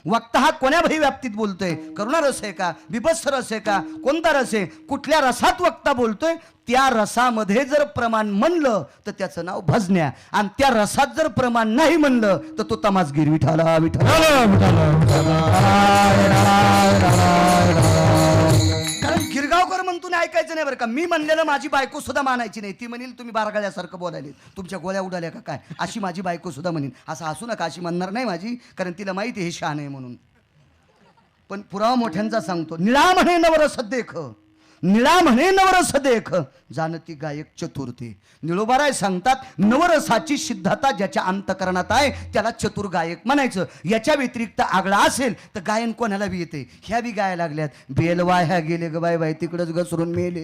वक्ता हा कोण्या व्याप्तीत बोलतोय? करुणा रस आहे का, विभत्स रस आहे का, कोणता रस आहे? कुठल्या रसात वक्ता बोलतोय? त्या रसामध्ये जर प्रमाण म्हणलं तर त्याचं नाव भजन्या, आणि त्या रसात जर प्रमाण नाही म्हणलं तर तो तमासगीर. विठाला विठाला. कारण गिरगावकर म्हणतो नाही ऐकायचं नाही बरं का. मी म्हणलेलं माझी बायको सुद्धा मानायची नाही. ती म्हणेल तुम्ही बारगाळ्यासारखं बोलायले, तुमच्या गोळ्या उडाल्या का काय, अशी माझी बायको सुद्धा म्हणेल. असं हसू नका, अशी म्हणणार नाही माझी, कारण तिला माहिती हे शहाणे आहे म्हणून. पण पुरावा मोठ्यांचा सांगतो. निळा म्हणे नवरस देख, निळा म्हणे नवरस देख, जानती गायक चतुर्थे. निळोबाराय सांगतात नवरसाची सिद्धता ज्याच्या अंतकरणात आहे त्याला चतुर गायक म्हणायचं. याच्या व्यतिरिक्त आगळा असेल तर गायन कोणाला बी येते. ह्या बी गाया लागल्यात. बेलवा ह्या गेले ग बाय बाय तिकडच घसरून मेले.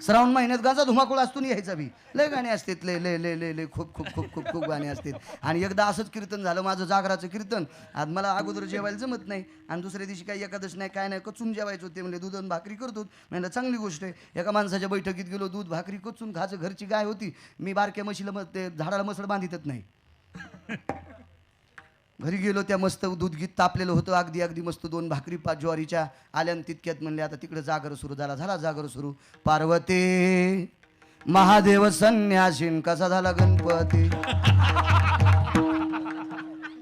श्रावण महिन्यात गाजा धुमाकूळ असतो नाही यायचा बी. लय गाणे असतात, लय लय लय लय लय खूप खूप खूप खूप खूप गाणे असतात. आणि एकदा असंच कीर्तन झालं माझं, जागराचं कीर्तन. आज मला अगोदर जेवायला जमत नाही आणि दुसऱ्या दिवशी काही एकादश नाही काय नाही, कचून जेवायचं होते. म्हणजे दूध आणि भाकरी करतो. म्हणलं चांगली गोष्ट आहे. एका माणसाच्या बैठकीत गेलो, दूध भाकरी कचून खायचं. घरची गाय होती. मी बारक्या म्हशीला ते झाडाला मसळ बांधितच नाही. घरी गेलो, त्या मस्त दूध गीत तापलेलं होतं अगदी अगदी मस्त. 2 भाकरी 5 ज्वारीच्या आल्यान तितक्यात म्हणले आता तिकडे जागर सुरू झाला. झाला जागर सुरू. पार्वती महादेव संन्यासीन कसा झाला गणपती.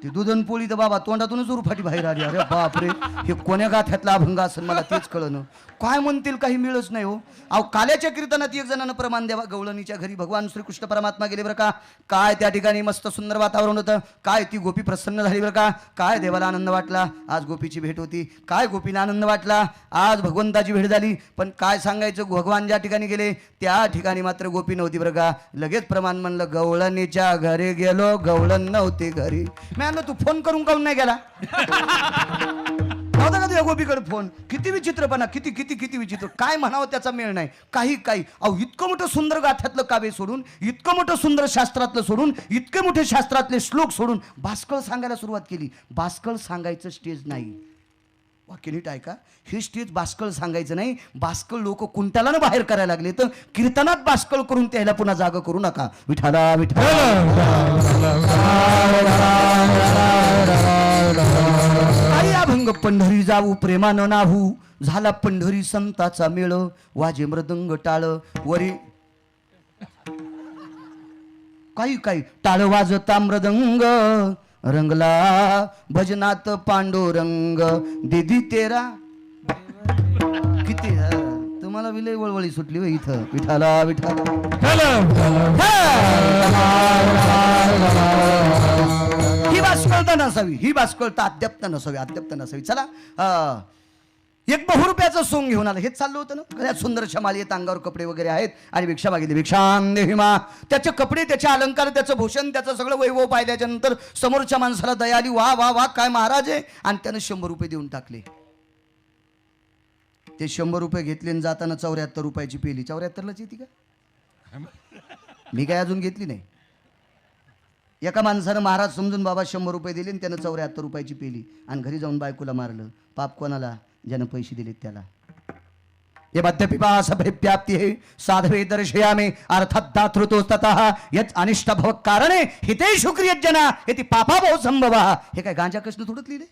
ती दुधन पोळी तर बाबा तोंडातूनच उरफाटी बाहेर आली. अरे बापरे, हे कोण्या गाथ्यातला अभंग असेल मला तेच कळलं. काय म्हणतील काही मिळच नाही हो. अहो काल्याच्या कीर्तनात एक जणांना प्रमाण द्यावा. गवळणीच्या घरी भगवान श्रीकृष्ण परमात्मा गेले बरं का. काय त्या ठिकाणी मस्त सुंदर वातावरण होतं. काय ती गोपी प्रसन्न झाली बरं का. काय देवाला आनंद वाटला. आज गोपीची भेट होती. काय गोपीला आनंद वाटला. आज भगवंताची भेट झाली. पण काय सांगायचं, भगवान ज्या ठिकाणी गेले त्या ठिकाणी मात्र गोपी नव्हती बरं का. लगेच प्रमाण म्हणलं गवळणीच्या घरी गेलो, गवळण नव्हती घरी. तू फोन करून काऊन नाही गेला. नव्हता का तुझ्या गोपीकडे फोन. किती विचित्रपणा, किती किती किती विचित्र. काय म्हणावं त्याचा मेळ नाही काही काही. अहो इतकं मोठं सुंदर गाथ्यातलं काव्य सोडून, इतकं मोठं सुंदर शास्त्रातलं सोडून, इतके मोठे शास्त्रातले श्लोक सोडून बास्कळ सांगायला सुरुवात केली. बास्कळ सांगायचं स्टेज नाही. वाक्य नीट ऐका. हे स्टेज बास्कळ सांगायचं नाही. बास्कळ लोक कुंटालानं बाहेर करायला लागले तर कीर्तनात बास्कळ करून त्याला पुन्हा जागा करू नका. विठाला विठाला. आई अभंग पंढरी जाऊ प्रेमानं नाहू. झाला पंढरी संताचा मेळ. वाजे मृदंग टाळ वरी काही काही. टाळ वाजता मृदंग रंगला भजनात पांडुरंग. दीदी तेरा किती तुम्हाला विलय वळवळी सुटली होय इथं. विठाला विठाला. ही बास्कळता नसावी. ही बास्कळता अद्यापता नसावी. अद्यापता नसावी. चला एक ₹100 सोंग घेऊन आलं. हेच चाललं होतं ना. गळ्यात सुंदर शमाली आहेत, अंगावर कपडे वगैरे आहेत आणि भिक्षा मागितली. भिक्षां देहि मा. त्याचे कपडे, त्याचे अलंकार, त्याचं भूषण, त्याचं सगळं वैभव पाहिल्याच्या नंतर समोरच्या माणसाला दया आली. वा वा वा काय महाराज आहे. आणि त्यानं ₹100 देऊन टाकले. ते ₹100 घेतले आणि जाताना ₹74 पेली. 74लाच येते का. मी काय अजून घेतली नाही. एका माणसानं महाराज समजून बाबा ₹100 दिले आणि त्यानं ₹74 पेली आणि घरी जाऊन बायकोला मारलं. पाप कोणाला, ज्यानं पैसे दिलेत त्याला. हे मद्यपिपास अभिप्राप्ती हे साधवे दर्शयामे अर्थात दातृतो ततः यच अनिष्ट भव कारणे हितेषु क्रियज्जना हे ती पापा भाव संभवा. हे काय गांजा कृष्ण थोडंच लिहिले.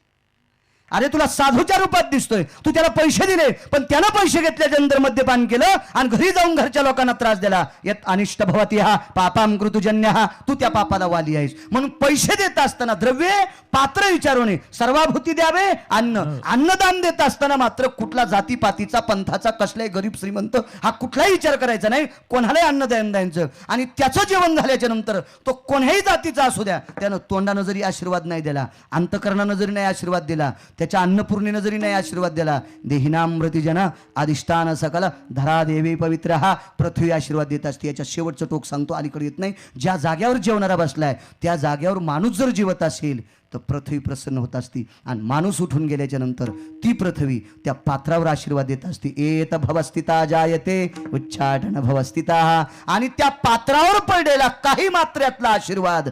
अरे तुला साधूच्या रूपात दिसतोय. तू त्याला पैसे दिले पण त्यानं पैसे घेतल्याच्या नंतर मद्यपान केलं आणि घरी जाऊन घरच्या लोकांना त्रास दिला. यत अनिष्ट भवती हा पापाम कृतुजन्य हा. तू त्या पापाला वाली आहेस. म्हणून पैसे देत असताना द्रव्ये पात्र विचारणे. सर्वाभूती द्यावे. अन्न अन्नदान देत असताना मात्र कुठला जातीपातीचा पंथाचा कसलाही गरीब श्रीमंत हा कुठलाही विचार करायचा नाही. कोणालाही अन्नदान द्यायचं. आणि त्याचं जेवण झाल्याच्या नंतर तो कोणत्याही जातीचा असू द्या, त्यानं तोंडानं जरी आशीर्वाद नाही दिला, अंतकरणानं जरी नाही आशीर्वाद दिला, त्याच्या अन्नपूर्णेनं जरी नाही आशीर्वाद दिला, देहिनामृती जना अधिष्ठान सकल धरा देवी पवित्र हा पृथ्वी आशीर्वाद देत असते. याच्या शेवटचं टोक सांगतो, अलीकडे येत नाही. ज्या जाग्यावर जेवणारा बसलाय त्या जाग्यावर माणूस जर जेवत असेल तर पृथ्वी प्रसन्न होत असती. आणि माणूस उठून गेल्याच्या नंतर ती पृथ्वी त्या पात्रावर आशीर्वाद देत असते. एत भवस्थिता जायते उच्चाटन भवस्थिता. आणि त्या पात्रावर पडलेला काही मात्र्यातला आशीर्वाद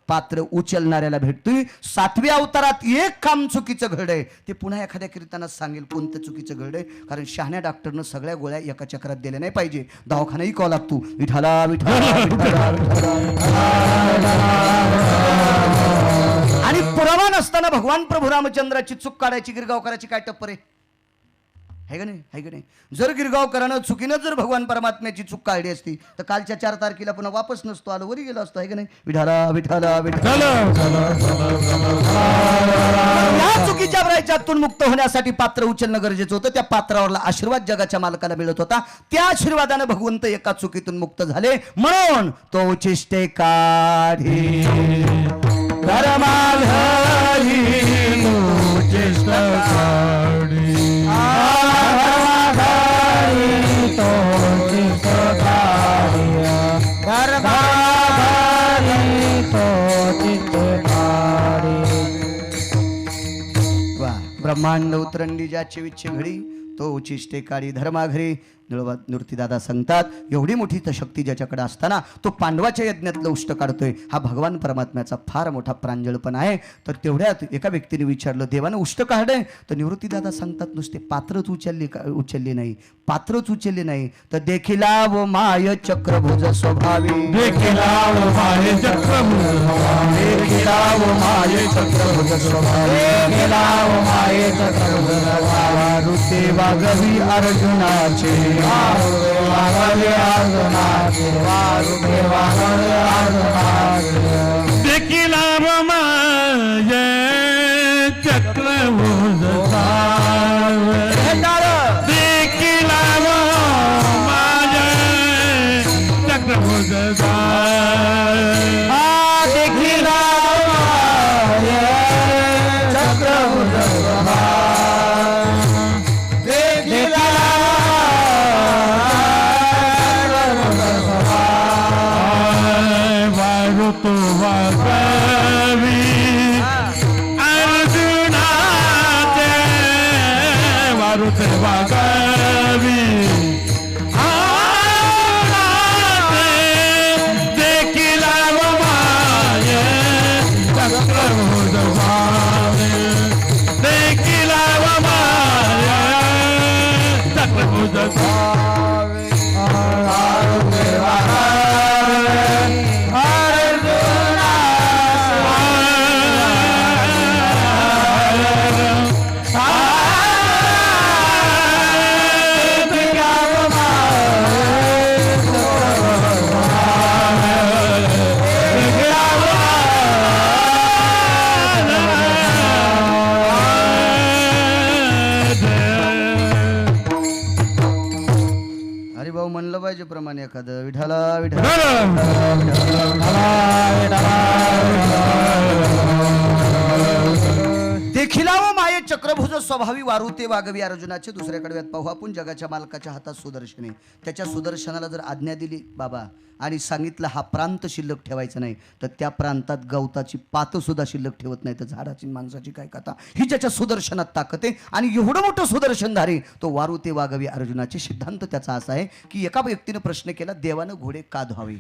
पात्र उचलणाऱ्याला भेटतोय. 7व्या अवतारात एक काम चुकीचं घडलंय. ते पुन्हा एखाद्या कीर्तनात सांगेल कोणतं चुकीचं घडलंय. कारण शहाण्या डॉक्टरनं सगळ्या गोळ्या एका चक्रात दिल्या नाही पाहिजे. दवाखानाही कॉल लागतो. विठाला विठाला. आणि पुरावा नसताना भगवान प्रभू रामचंद्राची चूक काढायची, गिरगाव करायची काय टप्पर आहे? है का नाही? है का नाही? जर गिरगावकरानं चुकीनं जर भगवान परमात्म्याची चूक काढली असती तर कालच्या 4 तारखेला पुन्हा वापस नसतो आलो, वरी गेलो असतो. है का नाही? विठाला विठाला विठाला. या चुकीच्या प्रायश्चित्तातून मुक्त होण्यासाठी पात्र उचलणं गरजेचं होतं. त्या पात्रावरला आशीर्वाद जगाच्या मालकाला मिळत होता. त्या आशीर्वादानं भगवंत एका चुकीतून मुक्त झाले, म्हणून तो उचिष्टे काढी धर्माधारी उचिष्ट काढी ब्रह्मांड उतरंडी ज्याची विच्छे घडी तो उचिष्टे काळी धर्माघरी. नृत्यदादा सांगतात एवढी मोठी शक्ती ज्याच्याकडे असताना तो पांडवाच्या यज्ञातलं उष्ट काढतोय, हा भगवान परमात्म्याचा फार मोठा प्रांजळपण आहे. तर तेवढ्यात एका व्यक्तीने विचारलं, देवानं उष्ट काढलंय? तर निवृत्तीदादा सांगतात नुसते पात्रच उचलले नाही, पात्रच उचलले नाही तर देखिला व माय चक्रभुज स्वभावी, देखिला व माय चक्रभुज स्वभावी, देखिला व माय चक्रभुज स्वभावी, देखिला व माय चक्रभुज स्वभावी, ऋते वागवी अर्जुनाचे, वागवी अर्जुनाचे, वारुते वागवी अर्जुनाचे, देखिला व माय चक्रभुज स्वभावी, देखिला व माय चक्रभुज स्वभावी, देखिला चक्रभुज वारुतो वागवी अर्जुनाचे, वारुते वागवी देखिला व माय चक्रभुज स्वभावी, देखिला व माय चक्रभुज स्वभावी, हरिभाऊ म्हणलं पाहिजे प्रमाणे एखादं विठाला विठाला. देखिला व माये चक्रभुज स्वभावी वारुते वागवी अर्जुनाचे. दुसऱ्या कडव्यात पाहू आपण, जगाच्या मालकाच्या हातात सुदर्शने. त्याच्या सुदर्शनाला जर आज्ञा दिली बाबा आणि सांगितलं हा प्रांत शिल्लक ठेवायचा नाही, तर त्या प्रांतात गवताची पात सुद्धा शिल्लक ठेवत नाही, तर झाडाची माणसाची काय कथा. ही ज्याच्या सुदर्शनात ताकद आहे. आणि एवढं मोठं सुदर्शनधारी तो वारुते वागवी अर्जुनाचे. सिद्धांत त्याचा असा आहे की एका व्यक्तीनं प्रश्न केला, देवानं घोडे का धुवावे?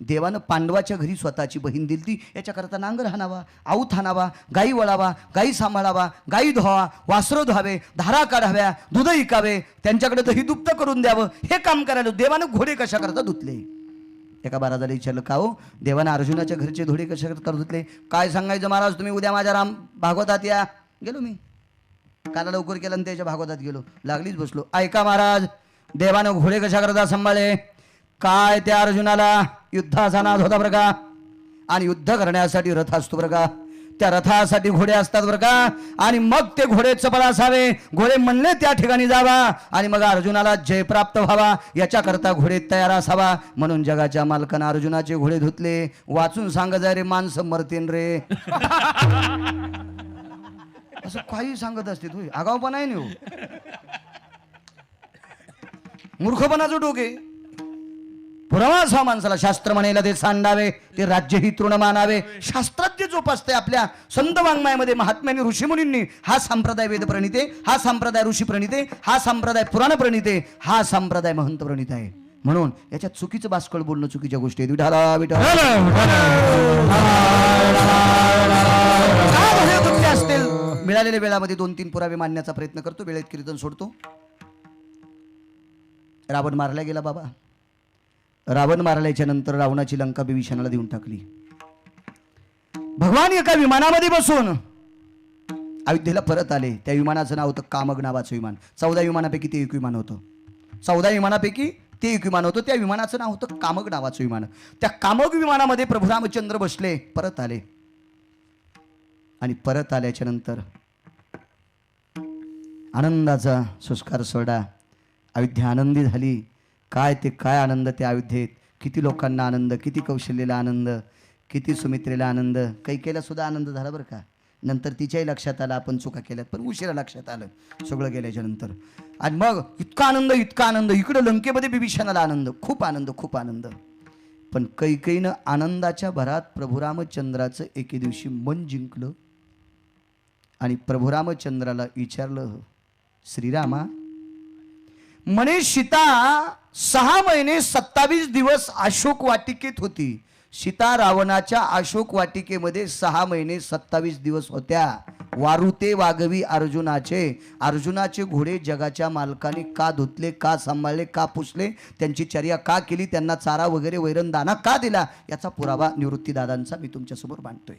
देवानं पांडवाच्या घरी स्वतःची बहीण दिली, याच्याकरता नांगर हाणावा, आऊत हाणावा, गाई वळावा, गाई सांभाळावा, गाई धुवा, वासरं धुवावे, धारा काढाव्या, दूध इकावे, त्यांच्याकडे दही दुप्त करून द्यावं, हे काम करायला देवानं घोडे कशा करता धुतले? एका महाराजाला विचारलं, का हो देवानं अर्जुनाच्या घरचे घोडे कशा करता धुतले? काय सांगायचं महाराज, तुम्ही उद्या माझ्या राम भागवतात या. गेलो मी काला लवकर केलं आणि त्याच्या भागवतात गेलो, लागलीच बसलो. ऐका महाराज, देवानं घोडे कशा करता सांभाळे? काय त्या अर्जुनाला युद्धाचा नाद होता बरं का, आणि युद्ध करण्यासाठी रथ असतो बरं का, त्या रथासाठी घोडे असतात बरं का, आणि मग ते घोडे चपळ असावे, घोडे म्हणले त्या ठिकाणी जावा, आणि मग अर्जुनाला जय प्राप्त व्हावा, याच्याकरता घोडे तयार असावा. म्हणून जगाच्या मालकानं अर्जुनाचे घोडे धुतले. वाचून सांगा जाय रे, माणसं मरतेन रे. असं काही सांगत असते तू, आगावपणा आहे नाही, मूर्खपणाचं डोके. पुरावाच हा माणसाला शास्त्र म्हणायला ते सांडावे, ते राज्यही तृण मानावे. शास्त्रात जे जोपासते आपल्या संत वाङ्मयामध्ये महात्म्यांनी ऋषीमुनींनी, हा संप्रदाय वेद प्रणिते, हा संप्रदाय ऋषी प्रणिते, हा संप्रदाय पुराण प्रणिते, हा संप्रदाय महंत प्रणित आहे. म्हणून याच्यात चुकीचं बासकळ बोलणं चुकीच्या गोष्टी आहेत. विठाला विठाला असतील मिळालेल्या वेळामध्ये 2-3 पुरावे मांडण्याचा प्रयत्न करतो, वेळेत कीर्तन सोडतो. रावण मारला गेला बाबा. रावण मारल्याच्या नंतर रावणाची लंका बिभीषणाला देऊन टाकली. भगवान एका विमानामध्ये बसून अयोध्येला परत आले. त्या विमानाचं नाव होतं कामग नावाचं विमान. 14 विमानापैकी ते एक विमान होतं. 14 विमानापैकी ते एक विमान होतं. त्या विमानाचं नाव होतं कामग नावाचं विमान. त्या कामग विमानामध्ये प्रभू रामचंद्र बसले, परत आले. आणि परत आल्याच्या नंतर आनंदाचा सुस्कार सोहळा, अयोध्या आनंदी झाली. काय ते काय आनंद त्या अयोध्येत, किती लोकांना आनंद, किती कौशल्याला आनंद, किती सुमित्रेला आनंद, कैकेला सुद्धा आनंद झाला बरं का. नंतर तिच्याही लक्षात आलं आपण चुका केल्यात, पण उशिरा लक्षात आलं सगळं गेल्याच्या नंतर. आणि मग इतका आनंद, इतका आनंद, इकडं लंकेमध्ये बिभीषणाला आनंद, खूप आनंद, खूप आनंद. पण कैकेयीनं आनंदाच्या भरात प्रभू रामचंद्राचं एके दिवशी मन जिंकलं आणि प्रभू रामचंद्राला विचारलं, श्रीरामा, म्हणे सीता 6 महिने 27 दिवस अशोक वाटिकेत होती. सीता रावणाच्या अशोक वाटिकेमध्ये 6 महिने 27 दिवस होत्या. वारुते वागवी अर्जुनाचे. अर्जुनाचे घोडे जगाच्या मालकाने का धुतले, का सांभाळले, का पुसले, त्यांची चर्या का केली, त्यांना चारा वगैरे वैरणदाना का दिला, याचा पुरावा निवृत्तीदादांचा मी तुमच्यासमोर मांडतोय.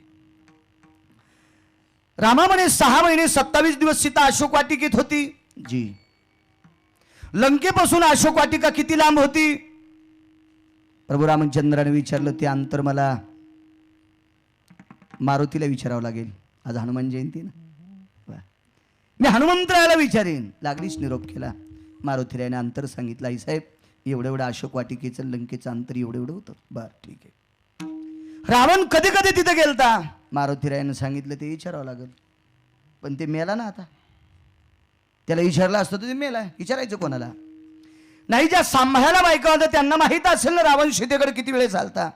रामा म्हणे 6 महिने 27 दिवस सीता अशोक वाटिकेत होती. जी. लंकेपासून अशोक वाटिका किती लांब होती? प्रभू रामचंद्राने विचारलं. ते अंतर मला मारुतीला विचारावं लागेल. आज हनुमान जयंती ना, मी हनुमंतरायाला विचारेन. लागलीच निरोप केला. मारुतीरायाने अंतर सांगितलं. आई साहेब, एवढं एवढं अशोक वाटिकेचं लंकेचं अंतर एवढं एवढं होतं. बरं, ठीक आहे. रावण कधी कधी तिथे गेलता? मारुतीरायाने सांगितलं ते विचारावं लागेल. पण ते मेला ना आता. त्याला विचारलं असतं तर ते मेला. विचारायचं कोणाला? नाही, ज्या सांभाळायला बायका होत्या त्यांना माहीत असेल ना रावण सीतेकडे किती वेळ चालता.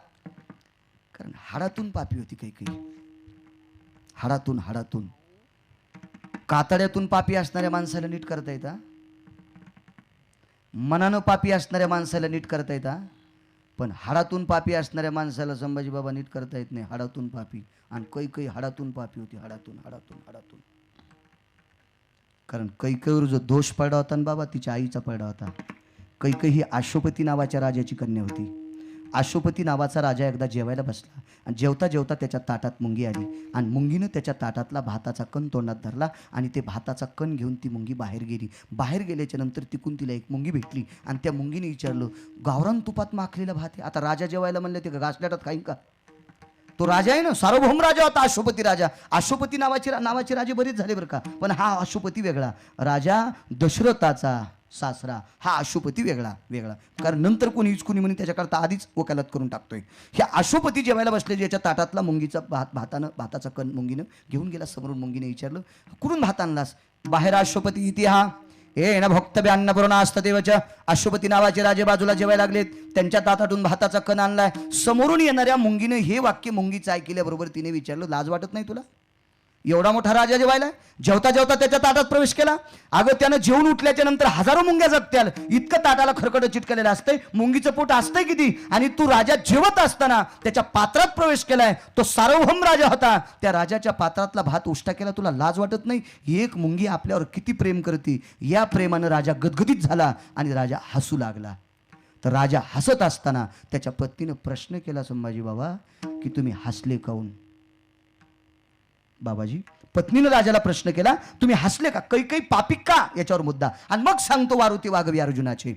कारण हाडातून पापी होती कैकेयी. हाडातून हाडातून. कातड्यातून पापी असणाऱ्या माणसाला नीट करता येतं. मनानं पापी असणाऱ्या माणसाला नीट करता येतं. पण हाडातून पापी असणाऱ्या माणसाला संभाजी बाबा नीट करता येत नाही. हाडातून पापी. आणि कैकेयी हाडातून पापी होती. हाडातून हाडातून हाडातून. कारण कैकेयीवर जो दोष पडला होता ना बाबा, तिच्या आईचा पडला होता. कैकेयी ही अशोपती नावाच्या राजाची कन्या होती. अशोपती नावाचा राजा एकदा जेवायला बसला आणि जेवता जेवता त्याच्या ताटात मुंगी आली आणि मुंगीनं त्याच्या ताटातला भाताचा कण तोंडात धरला आणि ते भाताचा कण घेऊन ती मुंगी बाहेर गेली. बाहेर गेल्याच्या नंतर तिकून तिला एक मुंगी भेटली आणि त्या मुंगीने विचारलं, गावरान तुपात माखलेला भात आहे. आता राजा जेवायला म्हणलं ते घासल्याटात खाईन का? तो राजा आहे ना, सार्वभौम राजा होता अशोपती राजा. अशोपती नावाचे राजे बरेच झाले बरं का, पण हा अशोपती वेगळा. राजा दशरथाचा सासरा हा अशोपती वेगळा. कारण नंतर कोणी म्हणे त्याच्याकरता आधीच वकालत करून टाकतोय. हे अशोपती जेवायला बसले, ज्याच्या ताटातला मुंगीचा भाताचा कण मुंगीनं घेऊन गेला. समोरून मुंगीने विचारलं, कुठून भात आणलास? बाहेर अशोपती इथे हा हे ना भक्तव्य अन्नपूर्णा असतदेवच्या. अशोपती नावाचे राजे बाजूला जेवायला लागलेत, त्यांच्या ताटातून भाताचा कण आणलाय. समोरून येणाऱ्या मुंगीने हे वाक्य मुंगीचं ऐकल्याबरोबर तिने विचारलं, लाज वाटत नाही तुला? एवढा मोठा राजा जेवायला, जेवता जेवता त्याच्या ताटात प्रवेश केला. अगं त्यानं जेवून उठल्याच्या नंतर हजारो मुंग्या जगत्याल, इतकं ताटाला खरकट चिटकलेलं असतंय. मुंगीचं पोट असतंय किती, आणि तू राजा जेवत असताना त्याच्या पात्रात प्रवेश केलाय. तो सार्वभौम राजा होता, त्या राजाच्या पात्रातला भात उष्टा केला. तुला लाज वाटत नाही? एक मुंगी आपल्यावर किती प्रेम करते. या प्रेमानं राजा गदगदित झाला आणि राजा हसू लागला. तर राजा हसत असताना त्याच्या पत्नीनं प्रश्न केला, संभाजी बाबा, की तुम्ही हसले काऊन? बाबाजी, पत्नीनं राजाला प्रश्न केला, तुम्ही हसले का? कैकेयी पापी का? याच्यावर मुद्दा. आणि मग सांगतो वारुती वागवी अर्जुनाचे,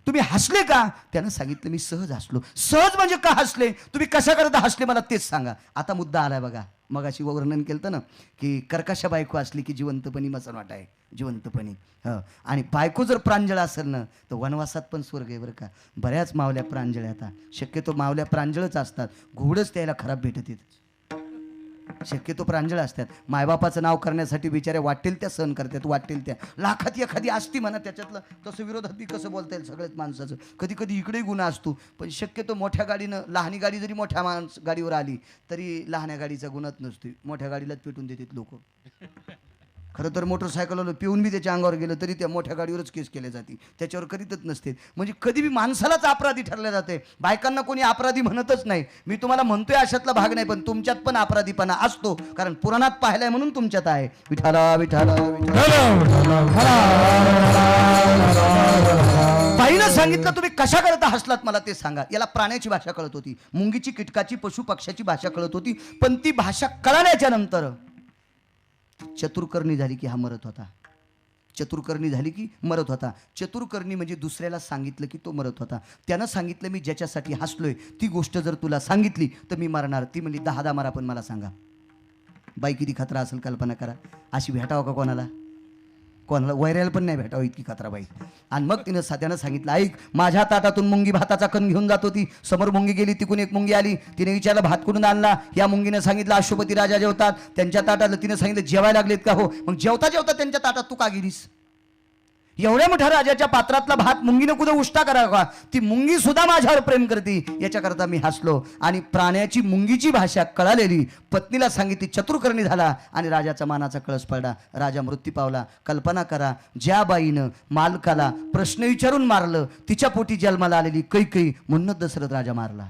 तुम्ही हसले का? त्यानं सांगितलं, मी सहज हसलो. सहज म्हणजे का हसले? तुम्ही कशा करता हसले मला तेच सांगा. आता मुद्दा आलाय बघा. मगाशी वर्णन केलं ना की कर्कशा बायको असली की जिवंतपणी मसन वाटाय, जिवंतपणी. आणि बायको जर प्रांजळ असेल ना तर वनवासात पण स्वर्ग आहे बरं का. बऱ्याच मावल्या प्रांजळ, आता शक्यतो मावल्या प्रांजळच असतात. घोडच त्याला खराब भेटत येत, शक्यतो प्रांजळ असतात. मायबापाचं नाव करण्यासाठी बिचारे वाटेल त्या सहन करतात, वाटेल त्या. लाखात एखादी असती म्हणा त्याच्यातलं, तसं विरोधात बी कसं बोलता येईल सगळ्याच माणसाचं. कधी कधी इकडेही गुन्हा असतो, पण शक्यतो मोठ्या गाडीनं, लहानी गाडी जरी मोठ्या गाडीवर आली तरी लहान्या गाडीचा गुन्हाच नसतो. मोठ्या गाडीलाच पेटून देतात लोक. खरं तर मोटरसायकलवाला पिऊन बी त्याच्या अंगावर गेलं तरी त्या मोठ्या गाडीवरच केस केले जाते, त्याच्यावर करीतच नसते. म्हणजे कधी बी माणसालाच अपराधी ठरले जाते, बायकांना कोणी अपराधी म्हणतच नाही. मी तुम्हाला म्हणतोय अशातला भाग नाही, पण तुमच्यात पण अपराधीपणा असतो, कारण पुराणात पाहिलाय म्हणून तुमच्यात आहे. विठाला विठाला विठाला. बाईनं सांगितलं तुम्ही कशा करता हसलात मला ते सांगा. याला प्राण्याची भाषा कळत होती, मुंगीची, कीटकाची, पशु पक्ष्याची भाषा कळत होती. पण ती भाषा कळल्याच्या नंतर चतुर्कर्णी झाली की हा मरत होता. चतुर्कर्णी झाली की मरत होता. चतुर्कर्णी म्हणजे दुसऱ्याला सांगितलं की तो मरत होता. त्यानं सांगितलं मी ज्याच्यासाठी हसलोय ती गोष्ट जर तुला सांगितली तर मी मरणार. ती म्हणली 10 मारा पण मला सांगा. बाई किती खतरा असेल कल्पना करा. अशी भेटावं का कोणाला? कोणाला वैरायला पण नाही भेटावं इतकी खतरा बाई. आणि मग त्यानं सांगितलं ऐक, माझ्या ताटातून मुंगी भाताचा कण घेऊन जात होती. समोर मुंगी गेली, तिकून एक मुंगी आली. तिने विचारलं भात कुठून आणला. या मुंगीने सांगितलं अश्वपती राजा जेवतात त्यांच्या ताटात. तिने सांगितलं जेवायला लागलेत का? हो. मग जेवता जेवता त्यांच्या ताटात तू का गेलीस? एवढ्या मोठ्या राजाच्या पात्रातला भात मुंगीनं कुठं उष्टा करावा? ती मुंगी सुद्धा माझ्यावर प्रेम करते याच्याकरता मी हसलो. आणि प्राण्याची मुंगीची भाषा कळालेली पत्नीला सांगितली, चतुर्कर्णी झाला आणि राजाचा मानाचा कळस पडला. राजा मृत्यू पावला. कल्पना करा, ज्या बाईनं मालकाला प्रश्न विचारून मारलं तिच्या पोटी जन्माला आलेली कैकई म्हणून दशरथ राजा मारला.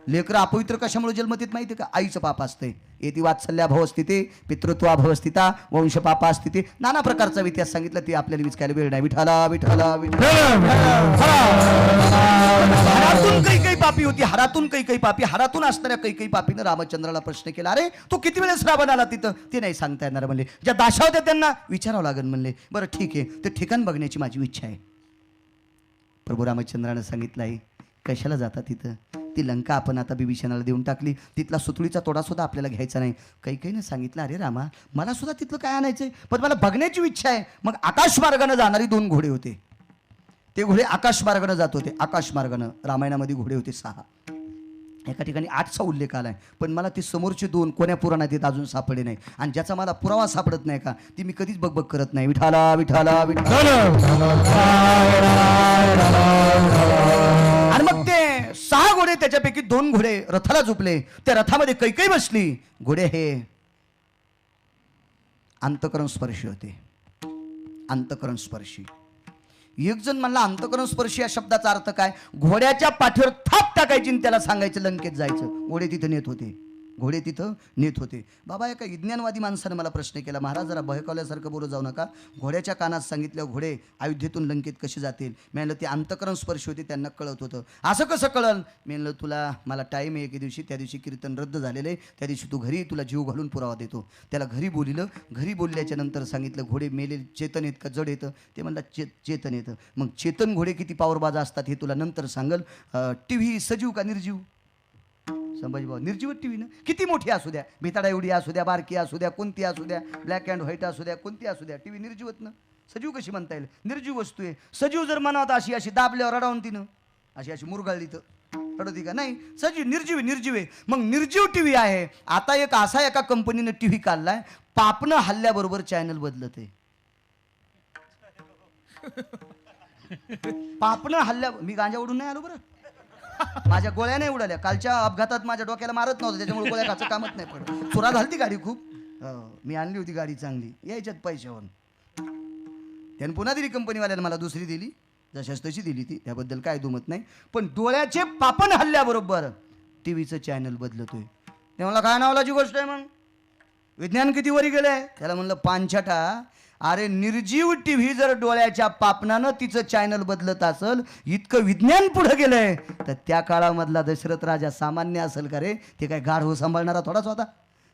लेकरं अपवित्र कशामुळे जन्मतेत माहिती का? आईचं पाप असतंय. येती वात्सल्याभाव स्थिते, पितृत्वाभाव स्थिता, वंश पापा स्थिते, नाना प्रकारचा इतिहास सांगितला. ते आपल्याला विचारायला वेळ नाही. विठाला विठाला हरातून कैकई पापी होती. हरातून कैकई पापी. हरातून असणाऱ्या कैकई पापीनं रामचंद्राला प्रश्न केला, अरे तू किती वेळेस रावण आला तिथं? ते नाही सांगता येणार म्हणले. ज्या दाशा होत्या त्यांना विचारावं लागेल म्हणले. बरं ठीक आहे, ते ठिकाण बघण्याची माझी इच्छा आहे. प्रभू रामचंद्रानं सांगितलं आहे कशाला जाता तिथं? ती लंका आपण आता बिभीषणाला देऊन टाकली. तिथला सुतळीचा तोडा सुद्धा आपल्याला घ्यायचा नाही. कैकेयीनं सांगितलं, अरे रामा मला सुद्धा तिथलं काय आणायचंय, पण मला बघण्याची इच्छा आहे. मग आकाश मार्गानं जाणारी 2 घोडे होते. ते घोडे आकाश मार्गानं जात होते. आकाश मार्गानं रामायणामध्ये घोडे होते 6. एका ठिकाणी 8चा उल्लेख आलाय, पण मला ते समोरचे 2 कोण्या पुराणात येत अजून सापडले नाही. आणि ज्याचा मला पुरावा सापडत नाही का ती मी कधीच बघ करत नाही. विठाला विठाला विठाला. आणि मग ते 6 घोडे, त्याच्यापैकी 2 घोडे रथाला झोपले. त्या रथामध्ये कैकेयी बसली. घोडे हे अंतःकरण स्पर्शी होते. अंतःकरण स्पर्शी. एक जण म्हणला अंतःकरण स्पर्शी या शब्दाचा अर्थ काय? घोड्याच्या पाठीवर थाप टाकायची आणि त्याला सांगायचं लंकेत जायचं. घोडे तिथं नेत होते. घोडे तिथं नेत होते. बाबा एका विज्ञानवादी माणसाने मला प्रश्न केला, महाराज जरा बहकवल्यासारखं बोलू जाऊ नका. घोड्याच्या कानात सांगितलं घोडे अयोध्येतून लंकेत कसे जातील? मी म्हणलं ते अंतःकरण स्पर्श होते, त्यांना कळत होतं. असं कसं कळलं? मी म्हणलं तुला मला टाईम आहे एके दिवशी, त्या दिवशी कीर्तन रद्द झालेलं आहे, त्या दिवशी तू घरी तुला जीव घालून पुरावा देतो. त्याला घरी बोलिलं. घरी बोलल्याच्या नंतर सांगितलं घोडे मेले चेतन येत का जड येतं? ते म्हणलं चेतन येतं. मग चेतन घोडे किती पावरबाज असतात हे तुला नंतर सांगल. TV सजीव का निर्जीव? संभाजी भाऊ निर्जीव टीव्ही ना, किती मोठी असू द्या, भिताडा एवढी असू द्या, बारकी असू द्या, कोणती असू द्या, ब्लॅक अँड व्हाईट असू द्या, कोणती असू द्या, टीव्ही निर्जीवत ना. सजीव कशी म्हणता येईल? निर्जीव वस्तू आहे. सजीव जर म्हणावं तर अशी दाबल्यावर रडावून तिनं अशी मुरगाळली तर रडती का? नाही. सजीव निर्जीव आहे. मग निर्जीव टीव्ही आहे. आता एक असा एका कंपनीनं टीव्ही काढलाय, पापनं हल्ल्याबरोबर चॅनल बदलत आहे. पापनं हल्ल्या, मी गांजा उडून नाही आलो बरं, माझ्या गोळ्या नाही उडाल्या. कालच्या अपघातात माझ्या डोक्याला मारत नव्हतं, त्याच्यामुळे गोळ्या खायचं कामच नाही पडलं. चुरा झाली ती गाडी खूप. मी आणली होती गाडी चांगली, यायच्यात पैशावर. त्यानं पुन्हा दिली कंपनीवाल्यानं, मला दुसरी दिली, जशाच तशी दिली ती, त्याबद्दल काय दुमत नाही. पण डोळ्याचे पापण हल्ल्याबरोबर टीव्हीचं चॅनल बदलतोय. ते मला काय नावाची गोष्ट आहे? मग विज्ञान किती वरी गेलंय? त्याला म्हणलं पांछटा, अरे निर्जीव टीव्ही जर डोळ्याच्या पापनानं तिचं चॅनल बदलत असेल, इतकं विज्ञान पुढे गेलंय, तर त्या काळामधला दशरथ राजा सामान्य असेल का रे? ते काय गाढ हो सांभाळणारा थोडाच होता?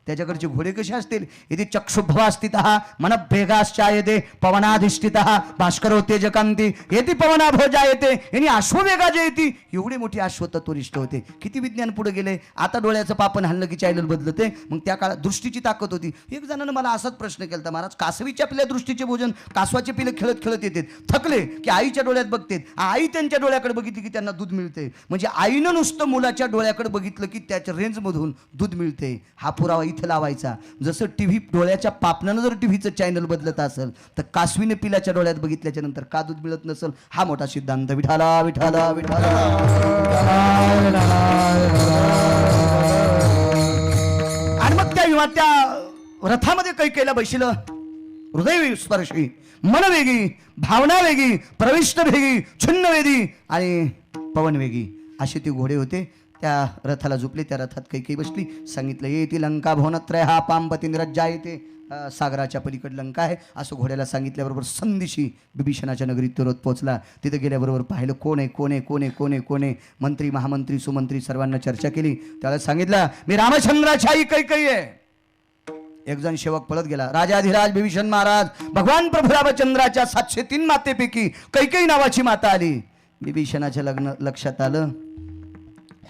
त्याच्याकडचे घोडे कसे असतील? इथे चक्षुभवा स्थित मन भेगाश्चायते पवनाधिष्ठित भास्करो तेजकांती येते पवना भोजा येते यांनी अश्ववेगा जे येते. एवढे मोठे अश्व तत्वनिष्ठ होते. किती विज्ञान पुढे गेले. आता डोळ्याचं पापण हल्लं की चॅनल बदलते. मग त्या काळात दृष्टीची ताकद होती. एक जणानं मला असाच प्रश्न केला, महाराज कासवीच्या पिल्या दृष्टीचे भोजन, कासवाचे पिले खेळत खेळत येते, थकले की आईच्या डोळ्यात बघते, आई त्यांच्या डोळ्याकडे बघितली की त्यांना दूध मिळते. म्हणजे आईनं नुसतं मुलाच्या डोळ्याकडे बघितलं की त्याच्या रेंजमधून दूध मिळते. हा पुरावा इथं लावायचा. जसं टीव्ही डोळ्याच्या पापणानं जर टीव्हीचं चॅनल बदलत असेल, तर कासवीने पिल्याच्या डोळ्यात बघितल्याच्या नंतर का दूध मिळत नसेल? हा मोठा सिद्धांत. विठाला विठाला विठाला. आणि मग त्या रथामध्ये कैकेयीला बसलं. हृदय स्पर्शी, मन वेगी, भावना वेगी, प्रविष्ट वेगी, छिन्न वेदी आणि पवन वेगी असे ते घोडे होते. त्या रथाला झुपले. त्या रथात कैकेयी बसली. सांगितलं येती लंका भुवनत्रय हा पामपती निरज्जा येते. सागराच्या पलीकड लंका आहे असं घोड्याला सांगितल्याबरोबर संदिशी बिभीषणाच्या नगरीत तो रथ पोहोचला. तिथे गेल्याबरोबर पाहिलं कोण आहे कोण आहे कोण आहे कोण आहे कोण आहे. मंत्री महामंत्री सुमंत्री सर्वांना चर्चा केली. त्याला सांगितलं मी रामचंद्राची आई कैकेयी आहे. एक जण सेवक पळत गेला. राजाधिराज बिभीषण महाराज भगवान प्रभू रामचंद्राच्या 703 मातेपैकी कैकेयी नावाची माता आली. बिभीषणाच्या लग्न लक्षात आलं.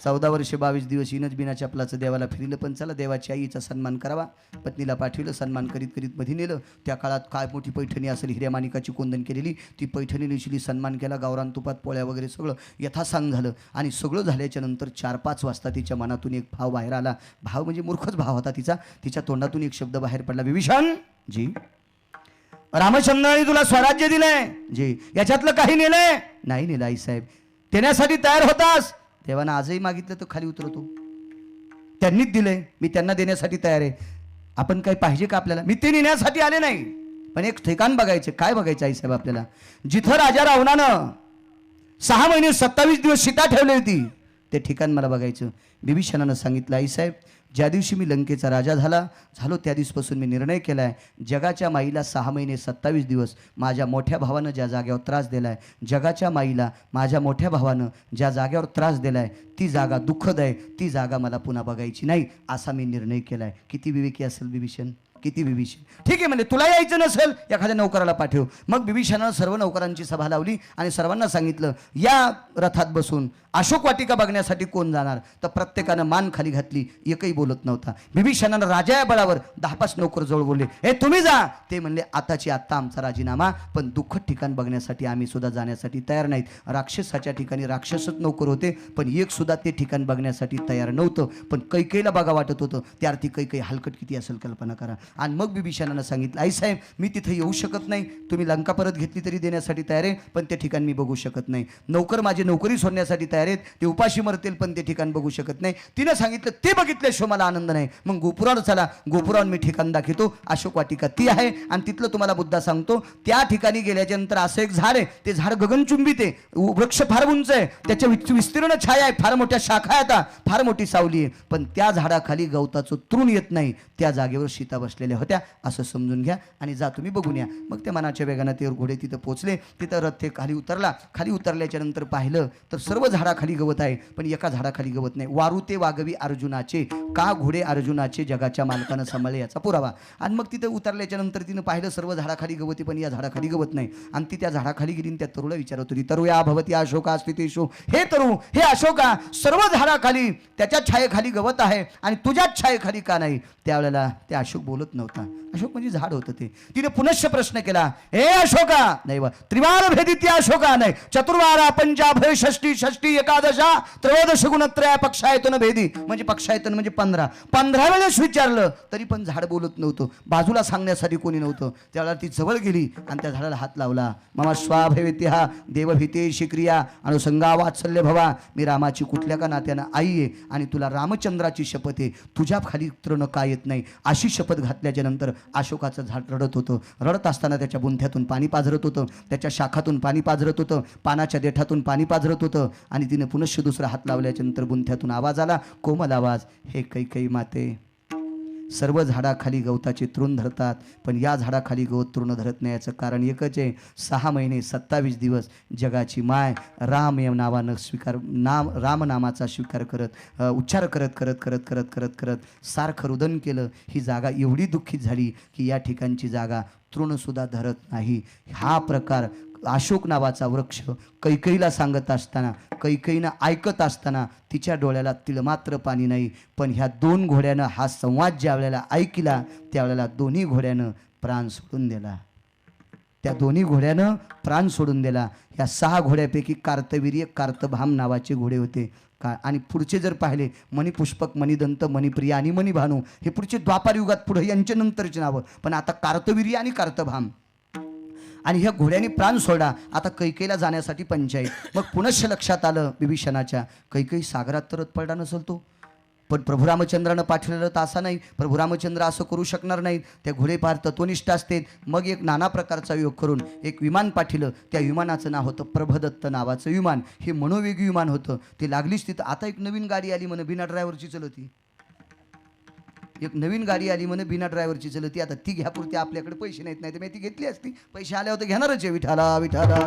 14 वर्षे 22 दिवस इनच बिना चपलाचं देवाला फिरलं. पण चला देवाची आईचा सन्मान करावा. पत्नीला पाठविलं. सन्मान करीत करीत मध्ये नेलं. त्या काळात काय मोठी पैठणी असेल हिऱ्या माणिकाची कोंदण केलेली ती पैठणी नेसली. सन्मान केला. गावरान तुपात पोळ्या वगैरे सगळं यथासांग झालं. आणि सगळं झाल्याच्या नंतर 4-5 वाजता तिच्या मनातून एक भाव बाहेर आला. भाव म्हणजे मूर्खच भाव होता तिचा. तिच्या तोंडातून एक शब्द बाहेर पडला. बिभीषण जी रामचंद्राने तुला स्वराज्य दिलंय जी याच्यातलं काही नेलंय नाही नेलं आईसाहेब. देण्यासाठी तयार होतास. देवानं आजही मागितलं तर खाली उतरवतो. त्यांनीच दिलंय मी त्यांना देण्यासाठी तयार आहे. आपण काही पाहिजे का आपल्याला. मी ते नेण्यासाठी आले नाही पण एक ठिकाण बघायचं. काय बघायचं आईसाहेब आपल्याला. जिथं राजा रावणानं 6 महिने 27 दिवस सीता ठेवली होती ते ठिकाण मला बघायचं. बिभीषणानं सांगितलं आईसाहेब ज्या दिवशी मी लंकेचा राजा झालो त्या दिवसपासून मी निर्णय केला आहे जगाच्या माईला 6 महिने 27 दिवस माझ्या मोठ्या भावानं ज्या जागेवर त्रास दिला आहे जगाच्या माईला माझ्या मोठ्या भावानं ज्या जागेवर त्रास दिला आहे ती जागा दुःखद आहे. ती जागा मला पुन्हा बघायची नाही असा मी निर्णय केला आहे. किती विवेकी असेल बिभीषण. किती बिभीषण. ठीक आहे म्हणजे तुला यायचं नसेल एखाद्या नौकराला पाठव. मग बिभीषणानं सर्व नौकरांची सभा लावली आणि सर्वांना सांगितलं या रथात बसून अशोक वाटिका बघण्यासाठी कोण जाणार. तर प्रत्येकानं मान खाली घातली. एकही बोलत नव्हता. बिभीषणानं राजा या बळावर 10-5 नौकर जवळ बोलले हे तुम्ही जा. ते म्हणले आताची आत्ता आमचा राजीनामा. पण दुःखद ठिकाण बघण्यासाठी आम्ही सुद्धा जाण्यासाठी तयार नाहीत. राक्षसाच्या ठिकाणी राक्षसच नौकर होते पण एक सुद्धा ते ठिकाण बघण्यासाठी तयार नव्हतं. पण कैकेयीला बघा वाटत होतं. त्या अर्थी कैकेयी हलकट किती असेल कल्पना करा. आणि मग बिभीषणानं सांगितलं आईसाहेब मी तिथे येऊ शकत नाही. तुम्ही लंका परत घेतली तरी देण्यासाठी तयार आहे पण ते ठिकाण मी बघू शकत नाही. नौकर माझी नोकरी सोडण्यासाठी तयार आहेत. ते उपाशी मरतील पण ते ठिकाण बघू शकत नाही. तिनं सांगितलं ते बघितल्याशिवाय मला आनंद नाही. मग गोपुरावर चला. गोपुरावर मी ठिकाण दाखवतो. अशोक वाटिका ती आहे आणि तिथलं तुम्हाला मुद्दा सांगतो. त्या ठिकाणी गेल्याच्या नंतर असं एक झाड आहे. ते झाड गगनचुंबीत आहे. वृक्ष फार उंच आहे. त्याच्या विस्तीर्ण छाया आहे. फार मोठ्या शाखा आहेत. फार मोठी सावली आहे. पण त्या झाडाखाली गवताचं तृण येत नाही. त्या जागेवर सीता बसलेल्या होत्या असं समजून घ्या आणि जा तुम्ही बघून या. मग त्या मनाच्या वेगानं ते घोडे तिथं पोहोचले. तिथं रथ ते खाली उतरला. खाली उतरल्याच्या नंतर पाहिलं तर सर्व झाडाखाली गवत आहे पण एका झाडाखाली गवत नाही. वारू ते वागवी अर्जुनाचे का घोडे अर्जुनाचे जगाच्या मालकानं सांभाळले याचा पुरावा. आणि मग तिथं उतरल्याच्या नंतर तिनं पाहिलं सर्व झाडाखाली गवती पण या झाडाखाली गवत नाही. आणि ती त्या झाडाखाली गेली त्या तरुला विचारत होती तरू या भवती अशोका स्थितीशो. हे तरू हे अशोका सर्व झाडाखाली त्याच्या छायेखाली गवत आहे आणि तुझ्याच छायेखाली का नाही. त्यावेळेला ते अशोक बोलत नव्हता. अशोक म्हणजे झाड होतं ते. तिने पुनश्च प्रश्न केला हे अशोका नाही वा त्रिवार भेदिती अशोका नाही चतुर्वारा पंचाभय षष्टी षष्टी एकादशा त्रयोदश गुणत्रय पक्षायतन भेदी म्हणजे पक्षायतन म्हणजे 15 वेळेस विचारलं तरी पण झाड बोलत नव्हतं. बाजूला सांगण्यासाठी कोणी नव्हतं. त्यावेळेला ती जवळ गेली आणि त्या झाडाला हात लावला. ममा स्वाभवेत्या देवभीते शिक्रिया अनुसंगा वात्सल्य भवा. मी रामाची कुठल्या का नात्यानं आई आहे आणि तुला रामचंद्राची शपथ आहे तुझ्या खाली तृण का येत नाही अशी शपथ घातल्याच्या नंतर अशोकाचं झाड रडत होतं. रडत असताना त्याच्या बुंध्यातून पाणी पाझरत होतं. त्याच्या शाखातून पाणी पाझरत होतं. पानाच्या देठातून पाणी पाझरत होतं. आणि तिने पुनश्च दुसरा हात लावल्याच्या नंतर बुंध्यातून आवाज आला कोमल आवाज. हे कैकेयी माते सर्व झाडाखाली गवताचे तृण धरतात पण या झाडाखाली गवत तृण धरत नाही. याचं कारण एकच आहे 6 महिने 27 दिवस जगाची माय राम या नावानं राम नामाचा स्वीकार करत उच्चार करत करत करत करत करत करत सारखं रुदन केलं. ही जागा एवढी दुःखित झाली की या ठिकाणची जागा तृणसुद्धा धरत नाही. हा प्रकार अशोक नावाचा वृक्ष कैकेयीला सांगत असताना कैकेयीनं ऐकत असताना तिच्या डोळ्याला तिळमात्र पाणी नाही. पण ह्या 2 घोड्यानं हा संवाद ज्या वेळेला ऐकला त्यावेळेला दोन्ही घोड्यानं प्राण सोडून दिला. त्या दोन्ही घोड्यानं प्राण सोडून दिला. ह्या 6 घोड्यापैकी कार्तवीर्य कार्तभाम नावाचे घोडे होते का. आणि पुढचे जर पाहिले मणिपुष्पक मणिदंत मणिप्रिया आणि मणिभानू हे पुढचे द्वापार युगात पुढे यांच्या नंतरचे नावं. पण आता कार्तवीर्य आणि कार्तभाम आणि ह्या घोड्याने प्राण सोडा. आता कैकेयीला जाण्यासाठी पंचायत. मग पुनश्च लक्षात आलं बिभीषणाच्या कैकेयी सागरात तरत पडला नसेल तो. पण प्रभू रामचंद्रानं पाठवलेलं तर असं नाही. प्रभू रामचंद्र असं करू शकणार नाहीत. त्या घोडे फार तत्वनिष्ठ असते. मग एक नाना प्रकारचा योग करून एक विमान पाठवलं. त्या विमानाचं नाव होतं प्रभदत्त नावाचं विमान. हे मनोवेगी विमान होतं. ते लागलीच तिथं. आता एक नवीन गाडी आली म्हणे बिना ड्रायव्हरची चलती. एक नवीन गाडी आली म्हणे बिना ड्रायव्हरची चलती. आता ती घ्यापुरती आपल्याकडे पैसे नाहीत. नाही तर मी ती घेतली असती. पैसे आले होते घेणारच आहे. विठाला विठाला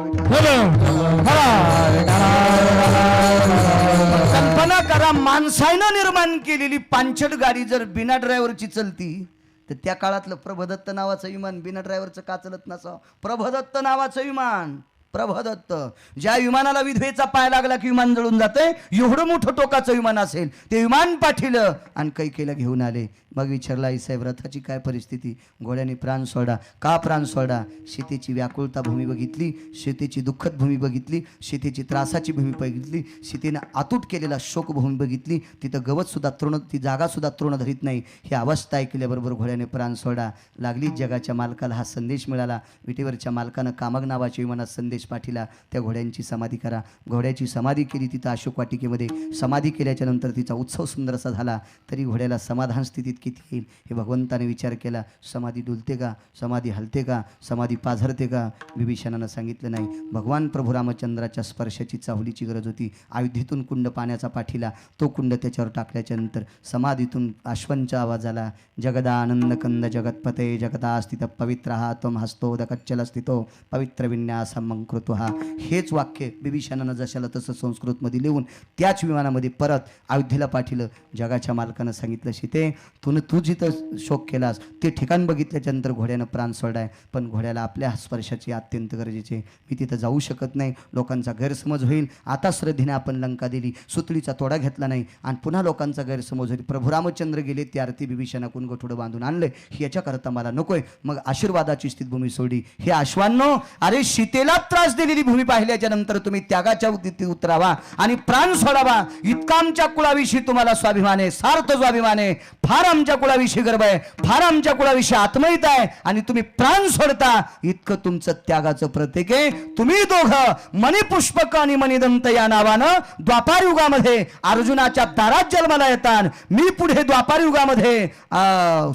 कल्पना करा, माणसानं निर्माण केलेली पांचट गाडी जर बिना ड्रायव्हरची चलती तर त्या काळातलं प्रभदत्त नावाचं विमान बिना ड्रायव्हरचं का चलत नसावं. प्रभदत्त नावाचं विमान, प्रभदत्त, ज्या विमानाला विधवेचा पाय लागला की विमान जळून जाते, एवढं मोठं टोकाचं विमान असेल ते विमान पाठिलं आणि कैकेला घेऊन आले. मग विचारला आईसाहेब रथाची काय परिस्थिती. घोड्याने प्राण सोडा. का प्राण सोडा. सीतेची व्याकुळता भूमी बघितली, सीतेची दुःखद भूमी बघितली, सीतेची त्रासाची भूमी बघितली, सीतेनं आतूट केलेला शोक भूमी बघितली. तिथं गवत सुद्धा तृण, ती जागा सुद्धा तृण धरीत नाही. ही अवस्था ऐकल्याबरोबर घोड्याने प्राण सोडा. लागलीच जगाच्या मालकाला हा संदेश मिळाला. विटेवरच्या मालकानं कामग नावाच्या विमानात संदेश पाठिला. त्या घोड्यांची समाधी करा. घोड्याची समाधी केली तिथं अशोक वाटिकेमध्ये. समाधी केल्याच्या नंतर तिचा उत्सव सुंदरसा झाला. तरी घोड्याला समाधान स्थितीत किती येईल हे भगवंताने विचार केला. समाधी डुलते का, समाधी हलते का, समाधी पाझरते का. विभीषणानं सांगितलं नाही. भगवान प्रभू रामचंद्राच्या स्पर्शाची चाहुलीची गरज होती. अयोध्येतून कुंड पाण्याचा पाठिला. तो कुंड त्याच्यावर टाकल्याच्या नंतर समाधीतून अश्वांचा आवाज आला. जगदानंद कंद जगतपते जगदा स्थित पवित्र हा त्वम हस्तोदकच्चल स्थितो पवित्र विन्यासं कृतो हा. हेच वाक्य विभीषणानं जशाला तसं संस्कृतमध्ये लिहून त्याच विमानामध्ये परत अयोध्येला पाठिलं. जगाच्या मालकानं सांगितलं सीते तू जिथं शोक केलास ते ठिकाण बघितल्याच्या नंतर घोड्यानं प्राण सोडाय. पण घोड्याला आपल्या स्पर्शाची अत्यंत गरजेचे. मी तिथं जाऊ शकत नाही. लोकांचा गैरसमज होईल. आता श्रद्धेने आपण लंका दिली, सुतळीचा तोडा घेतला नाही आणि पुन्हा लोकांचा गैरसमज होईल. प्रभू रामचंद्र गेले ते आरती बिभीषणाकडून गठुडं बांधून आणलंय. याच्याकरता मला नकोय. मग आशीर्वादाची स्थितभूमी सोडली. हे आश्वांनो, अरे सीतेला त्रास दिलेली भूमी पाहिल्याच्या नंतर तुम्ही त्यागाच्या उद्दिष्टी उतरावा आणि प्राण सोडावा. इतका आमच्या कुळाविषयी तुम्हाला स्वाभिमान आहे, सार्थ स्वाभिमान आहे. फार आमच्या कुळाविषयी गर्व आहे, फार आमच्या कुळाविषयी आत्महित आहे आणि तुम्ही प्राण सोडता. इतकं तुमचं त्यागाचं प्रतीक आहे. तुम्ही दोघं मणिपुष्पक आणि मणिदंत या नावानं द्वापार युगामध्ये अर्जुनाच्या दारात जन्माला येतात. मी पुढे द्वापार युगामध्ये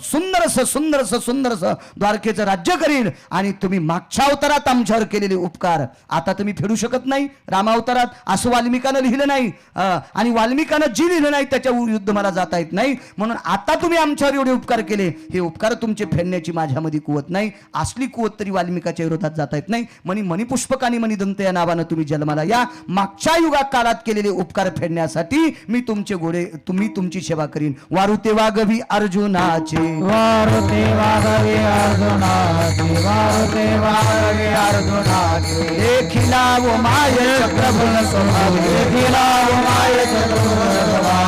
सुंदरस द्वारकेचं राज्य करीन आणि तुम्ही मागच्या अवतारात आमच्यावर केलेले उपकार आता तुम्ही फेडू शकत नाही. रामावतारात असं वाल्मिकानं लिहिलं नाही आणि वाल्मिकानं जी लिहिलं नाही त्याच्या युद्ध मला जाता येत नाही. म्हणून आता तुम्ही आमच्यावर एवढे उपकार केले, हे उपकार तुमचे फेडण्याची माझ्यामध्ये कुवत नाही. असली कुवत तरी वाल्मिकाच्या विरोधात जाता येत नाही. मणिपुष्पक आणि मणिदंत या नावानं तुम्ही जन्माला या. मागच्या युगात काळात केलेले उपकार फेडण्यासाठी मी तुमचे घोडे, तुम्ही तुमची सेवा करीन. वारुते वागवी अर्जुनाचे, वारुते वागवी अर्जुनाचे, वारुते वागवी अर्जुनाचे. देखिला वो माय प्रभु स्वभाव, देखिला वो माय चक्रभुज,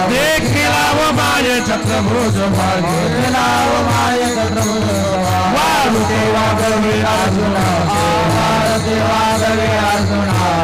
देखिला वो माय चक्रभुज, देखिला वो माय चक्रभुज. वारुते वागवी अर्जुनाचे, वारुते वागवी अर्जुनाचे.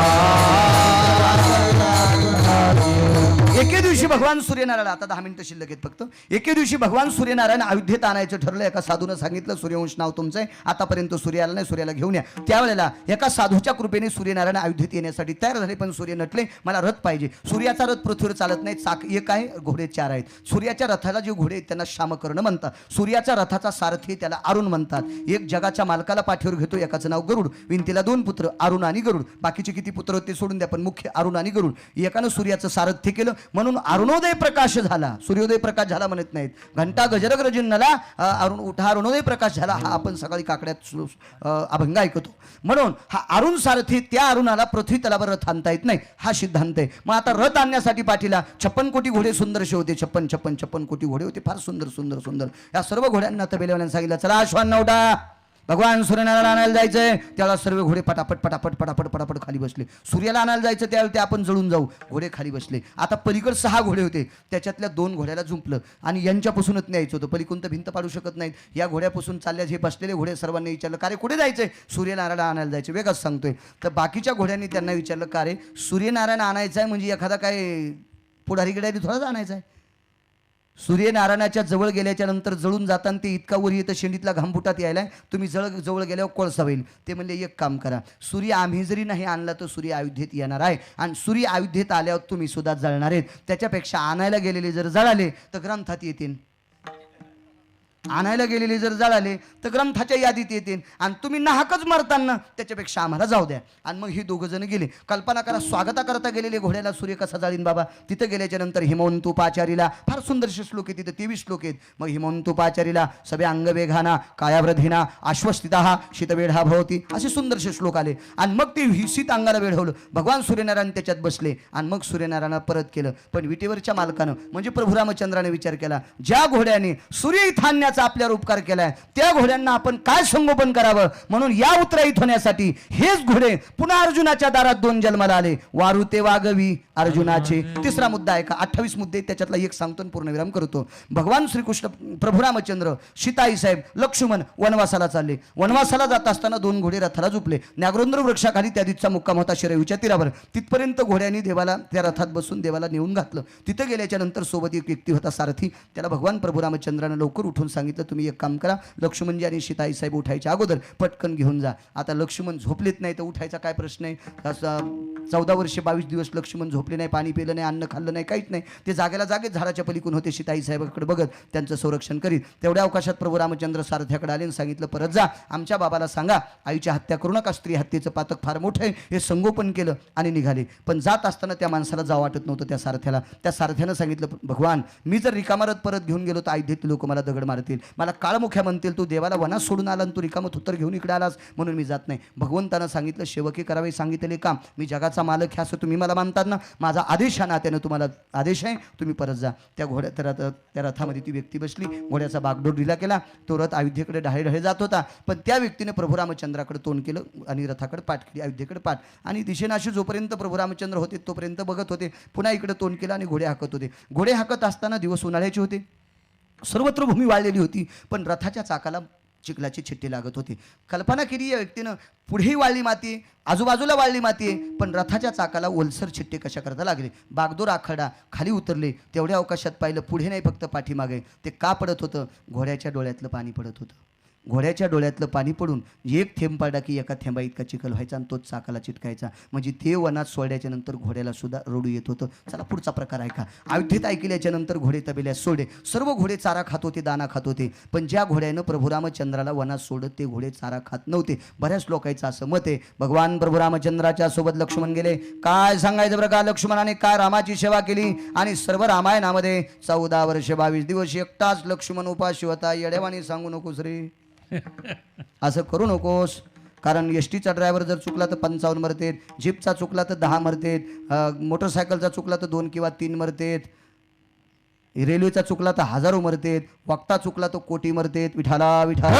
एके दिवशी भगवान सूर्यनारायण, आता 10 मिनिटं शिल्लक आहेत फक्त. एके दिवशी भगवान सूर्यनारायण अयोध्येत आणायचं ठरलं. एका साधूनं सांगितलं सूर्यवंश नाव तुमचं आहे, आतापर्यंत सूर्य आला नाही, सूर्याला घेऊन या. त्यावेळेला एका साधूच्या कृपेने सूर्यनारायण अयोध्येत येण्यासाठी तयार झाले. पण सूर्य नटले, मला रथ पाहिजे. सूर्याचा रथ पृथ्वीवर चालत नाही. चाक एक आहे, घोडे 4 आहेत. सूर्याच्या रथाला जे घोडे आहेत त्यांना शामकर्ण म्हणतात. सूर्याच्या रथाचा सारथी त्याला अरुण म्हणतात. एक जगाच्या मालकाला पाठीवर घेतो, एकाचं नाव गरुड. विंतीला 2 पुत्र अरुण आणि गरुड. बाकीचे किती पुत्र होते सोडून द्या, पण मुख्य अरुण आणि गरुड. एकानं सूर्याचं सारथ्य केलं म्हणून अरुणोदय प्रकाश झाला. सूर्योदय प्रकाश झाला म्हणत नाहीत. घंटा गजरग रजिन्नला अरुण उठा अरुणोदय प्रकाश झाला. हा आपण सकाळी काकड्यात अभंग ऐकतो. म्हणून हा अरुण सारथी, त्या अरुणाला पृथ्वी तलावर रथ आणता येत नाही, हा सिद्धांत आहे. मग आता रथ आणण्यासाठी पाठीला 56 कोटी घोडे सुंदरसे होते. 56 कोटी घोडे होते, फार सुंदर. या सर्व घोड्यांना तबेलेवाल्यांनी सांगितलं चला अश्वांना उठा, भगवान सूर्यनारायण आणायला जायचंय. त्याला सर्व घोडे पटापट खाली बसले. सूर्याला आणायला जायचं त्यावेळी ते आपण जळून जाऊ, घोडे खाली बसले. आता पलीकडे 6 घोडे होते, त्याच्यातल्या 2 घोड्याला झुंपलं आणि यांच्यापासूनच न्यायचं होतं. पलीकडून तर भिंत पाडू शकत नाहीत. या घोड्यापासून चालल्या, हे बसलेले घोडे सर्वांनी विचारलं का रे कुठे जायचंय. सूर्यनारायण आणायला जायचं. वेगळंच सांगतोय. तर बाकीच्या घोड्यांनी त्यांना विचारलं का रे सूर्यनारायण आणायचं आहे म्हणजे एखादा काय पुढारी गिडारी थोडाच आणायचा आहे. सूर्यनारायणाच्या जवळ गेल्याच्या नंतर जळून जाताना ते इतका वर येतं शेंडीतला घामफुटात यायलाय, तुम्ही जवळ गेल्यावर कोळसा होईल. ते म्हणले एक काम करा, सूर्य आम्ही जरी नाही आणला तर सूर्य अयोध्येत येणार आहे आणि सूर्य अयोध्येत आल्यावर तुम्ही सुद्धा जळणार आहेत. त्याच्यापेक्षा आणायला गेलेले जर जळाले तर ग्रंथात येतील, आणायला गेलेले जर जळाले तर ग्रंथाच्या यादीत येतील आणि तुम्ही नाहकच मरताना त्याच्यापेक्षा आम्हाला जाऊ द्या. आणि मग ही दोघं जण गेले. कल्पना करा, स्वागता करता गेलेले घोड्याला सूर्य कसा जाळीन बाबा. तिथं गेल्याच्या नंतर हिमवंतोपाचारीला फार सुंदरसे श्लोक आहेत, तिथं 23 श्लोक आहेत. मग हिमवंतोपाचारीला सभे अंगवेघाना कायावृधीना आश्वस्थिता शीतवेढा भवती असे सुंदरसे श्लोक आले. आणि मग ते शीत अंगाला वेढवलं. भगवान सूर्यनारायण त्याच्यात बसले आणि मग सूर्यनारायण परत केलं. पण विटेवरच्या मालकानं म्हणजे प्रभू रामचंद्राने विचार केला, ज्या घोड्याने सूर्य इथं आणण्याचा आपल्यावर उपकार केलाय त्या घोड्यांना आपण काय संगोपन करावं. म्हणून या उत्तरायित होण्यासाठी हेच घोडे पुन्हा अर्जुनाच्या दारात 2 जन्माला आले. वारुते वागवी अर्जुनाचे. तिसरा मुद्दा आहे का, 28 मुद्दे त्याच्यातला एक सांगतो आणि पूर्णविराम करतो. भगवान श्रीकृष्ण प्रभू रामचंद्र, सीताई साहेब, लक्ष्मण वनवासाला चालले. वनवासाला जात असताना 2 घोडे रथाला झुपले. नागरोंद्र वृक्षाखाली त्या दिवसा मुक्काम होता शरयूच्या तीरावर. तिथपर्यंत घोड्यांनी देवाला त्या रथात बसून देवाला नेऊन घातलं. तिथं गेल्याच्या नंतर सोबत एक व्यक्ती होता सारथी. त्याला भगवान प्रभू रामचंद्रानं लवकर उठून सांगितलं, तुम्ही एक काम करा, लक्ष्मणजी आणि सीताई साहेब उठायच्या अगोदर पटकन घेऊन जा. आता लक्ष्मण झोपलेत नाही तर उठायचा काय प्रश्न आहे. 14 वर्षे 22 दिवस लक्ष्मण झोपले नाही, पाणी पिलं नाही, अन्न खाल्लं नाही, काहीच नाही. ते जागेला जागेत झाडाच्या पलीकडून होते. सीताई साहेबांकडे बघत त्यांचं संरक्षण करीत. तेवढ्या अवकाशात प्रभू रामचंद्र सारथ्याकडे आले आणि सांगितलं, परत जा, आमच्या बाबाला सांगा आईची हत्या करू नका, स्त्री हत्येचं पातक फार मोठं आहे. हे संगोपन केलं आणि निघाले. पण जात असताना त्या माणसाला जावं वाटत नव्हतं त्या सारथ्याला. त्या सारथ्यानं सांगितलं, भगवान मी जर रिकामारत परत घेऊन गेलो तर अयोध्येतील लोक मला दगड मारतील, मला काळमुख्या म्हणतील, तू देवाला वनात सोडून आला आणि तू रिकामं थुत्तर घेऊन इकडे आलास, म्हणून मी जात नाही. भगवंतानं सांगितलं, सेवकी करावे सांगितलेले काम, मी जगाचा मालक ह्या असं तुम्ही मला मानतात ना, माझा आदेश आहे ना, त्यानं तुम्हाला आदेश आहे, तुम्ही परत जा. त्या त्या रथामध्ये ती व्यक्ती बसली. घोड्याचा बागडोर ढिला केला. तो रथ अयोध्येकडे ढाळे जात होता. पण त्या व्यक्तीने प्रभू रामचंद्राकडे तोंड केलं आणि रथाकडे पाठ केली, अयोध्येकडे पाठ. आणि दिशेनाशी जोपर्यंत प्रभू रामचंद्र होते तोपर्यंत बघत होते. पुन्हा इकडे तोंड केलं आणि घोडे हाकत होते. घोडे हाकत असताना दिवस उन्हाळ्याचे होते. सर्वत्र भूमी वाळलेली होती. पण रथाच्या चाकाला चिखलाचे छिट्टे लागत होते. कल्पना केली या व्यक्तीनं, पुढेही वाळली माती आहे, आजूबाजूला वाळली माती आहे, पण रथाच्या चाकाला ओलसर छिट्टे कशा करता लागले. बागदोर आखाडा खाली उतरले. तेवढ्या अवकाशात पाहिलं, पुढे नाही फक्त पाठीमागे. ते का पडत होतं, घोड्याच्या डोळ्यातलं पाणी पडत होतं. घोड्याच्या डोळ्यातलं पाणी पडून एक थेंब पडला की एका थेंबा इतका चिखल व्हायचा आणि तोच चाकाला चिटकायचा. म्हणजे ते वनात सोडल्याच्या नंतर घोड्याला सुद्धा रडू येत होतं. चला पुढचा प्रकार आहे का, अयोध्येत ऐकल्याच्या नंतर घोडे तबेल्यात सोडे. सर्व घोडे चारा खात होते, दाना खात होते. पण ज्या घोड्यानं प्रभू रामचंद्राला वनात सोडत ते घोडे चारा खात नव्हते. बऱ्याच लोकांचं असं मत आहे. भगवान प्रभू रामचंद्राच्या सोबत लक्ष्मण गेले. काय सांगायचं बरं का, लक्ष्मणाने काय रामाची सेवा केली. आणि सर्व रामायणामध्ये 14 वर्ष 22 दिवस एकटाच लक्ष्मण उपाशी होता. येडेवाणी सांगू नकोस रे, असं करू नकोस. कारण एसटीचा ड्रायव्हर जर चुकला तर 55 मरतेत, जीपचा चुकला तर 10 मरतेत, मोटरसायकलचा चुकला तर 2 किंवा 3 मरतेत, रेल्वेचा चुकला तर हजारो मरतेत, वक्ता चुकला तर कोटी मरतेत. विठाला विठाला.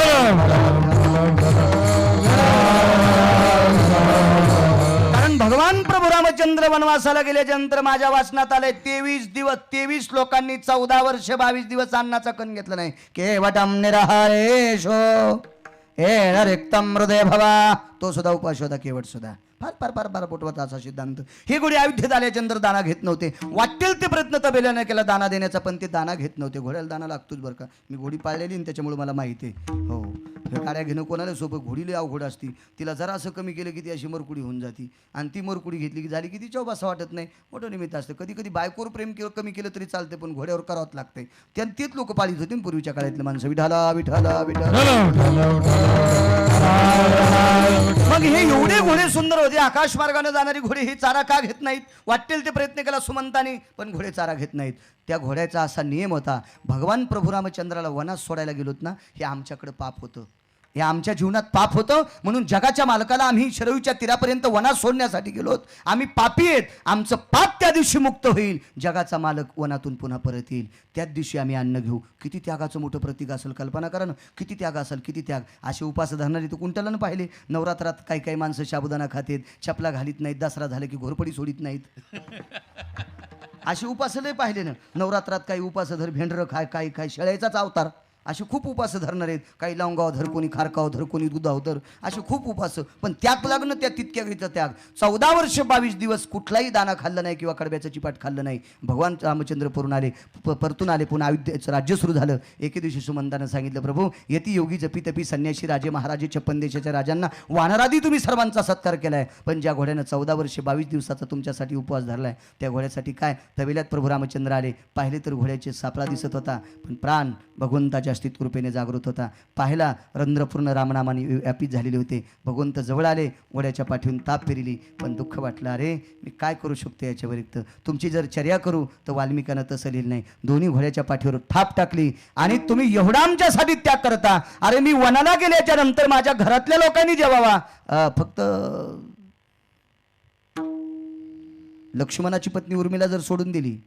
कारण भगवान प्रभू रामचंद्र वनवासाला गेल्याच्या नंतर माझ्या वाचनात आले 23 दिवस 23 लोकांनी 14 वर्ष 22 दिवस अन्नाचा कण घेतला नाही. केवटम निराहारेशो हे रिक्तम हृदय भवा, तो सुद्धा उपास होता, केवट सुद्धा. फार फार फार फार पोटवत असा सिद्धांत. हे घोडे अयोध्येत आल्याच्या नंतर दाना घेत नव्हते. वाटेल ते प्रयत्न तबेल्याने केला दाना देण्याचा, पण ते दाना घेत नव्हते. घोड्याला दाना लागतोच बरं का, मी घोडी पाळलेली आणि त्याच्यामुळे मला माहिती आहे. हो, हे गाड्या घेणं कोणाला सोपं, घोडीले अवघड असती. तिला जरा असं कमी केलं की ती अशी मरकुडी होऊन जाती. आणि ती मरकुडी घेतली की झाली की ती चौब असं वाटत नाही. मोठं निमित्त असतं. कधी कधी बायकोवर प्रेम कमी केलं तरी चालते, पण घोड्यावर करावंच लागतंय. त्यात तेच लोक पाळीत होते पूर्वीच्या काळातले माणसं. विठाला विठाला विठाला. मग हे एवढे घोडे सुंदर होते. आकाश मार्गाने जाणारी घोडे हे चारा का घेत नाहीत. वाटेल ते प्रयत्न केला सुमंतानी, पण घोडे चारा घेत नाहीत. त्या घोड्याचा असा नियम होता, भगवान प्रभू रामचंद्राला वनात सोडायला गेलोत ना, हे आमच्याकडे पाप होतं, हे आमच्या जीवनात पाप होतं. म्हणून जगाच्या मालकाला आम्ही शरयूच्या तीरापर्यंत वनात सोडण्यासाठी गेलोत. आम्ही पापी आहेत. आमचं पाप त्या दिवशी मुक्त होईल, जगाचा मालक वनातून पुन्हा परत येईल. त्याच दिवशी आम्ही अन्न घेऊ. किती त्यागाचं मोठं प्रतीक असेल, कल्पना करा ना, किती त्याग असेल, किती त्याग. असे उपास धरणारे तर कुंटलानं पाहिले. नवरात्रात काही काही माणसं साबुदाणा खातेत, चपला घालीत नाहीत, दसरा झालं की घोरपडी सोडित नाहीत. असे उपास लय पाहिले ना. नवरात्रात काही उपास धर, भेंडरं खाय, काय काय शेळ्याचाच अवतार. असे खूप उपास धरणार आहेत. काही लवंगाव धर, कोणी खारकाव धर, कोणी दुधाव धर, असे खूप उपास. पण त्याग लागणं त्या तितक्या घ्यायचं त्याग. 14 वर्ष 22 दिवस कुठलाही दाना खाल्लं नाही किंवा कडब्याचं चिपाट खाल्लं नाही. भगवान रामचंद्र परतून आले. पुन्हा अयोध्येचं राज्य सुरू झालं. एके दिवशी सुमंतानं सांगितलं, प्रभू यती योगी जपी तपी संन्यासी राजे महाराजे 56 देशाच्या राजांना वानरादी तुम्ही सर्वांचा सत्कार केलाय, पण ज्या घोड्यानं 14 वर्षे 22 दिवसाचा तुमच्यासाठी उपवास धरलाय त्या घोड्यासाठी काय? तबेल्यात प्रभू रामचंद्र आले. पाहिले तर घोड्याचे सापळा दिसत होता, पण प्राण भगवंताच्या अस्तित्व कृपेने जागृत होता. पाहिला रंध्रपूर्ण रामनामाने व्यापित झालेले होते. भगवंत जवळ आले, घोड्याच्या पाठीवरून ताप फिरली, पण दुःख वाटलं. अरे मी काय करू शकतो याच्या व्यतिरिक्त? तुमची जर चर्या करू तर वाल्मिकानं तसं लिहिलं नाही. दोन्ही घोड्याच्या पाठीवर थाप टाकली आणि तुम्ही एवढा आमच्यासाठी त्याग करता. अरे मी वनाला गेल्याच्या नंतर माझ्या घरातल्या लोकांनी जेवावा. फक्त लक्ष्मणाची पत्नी उर्मिला जर सोडून दिली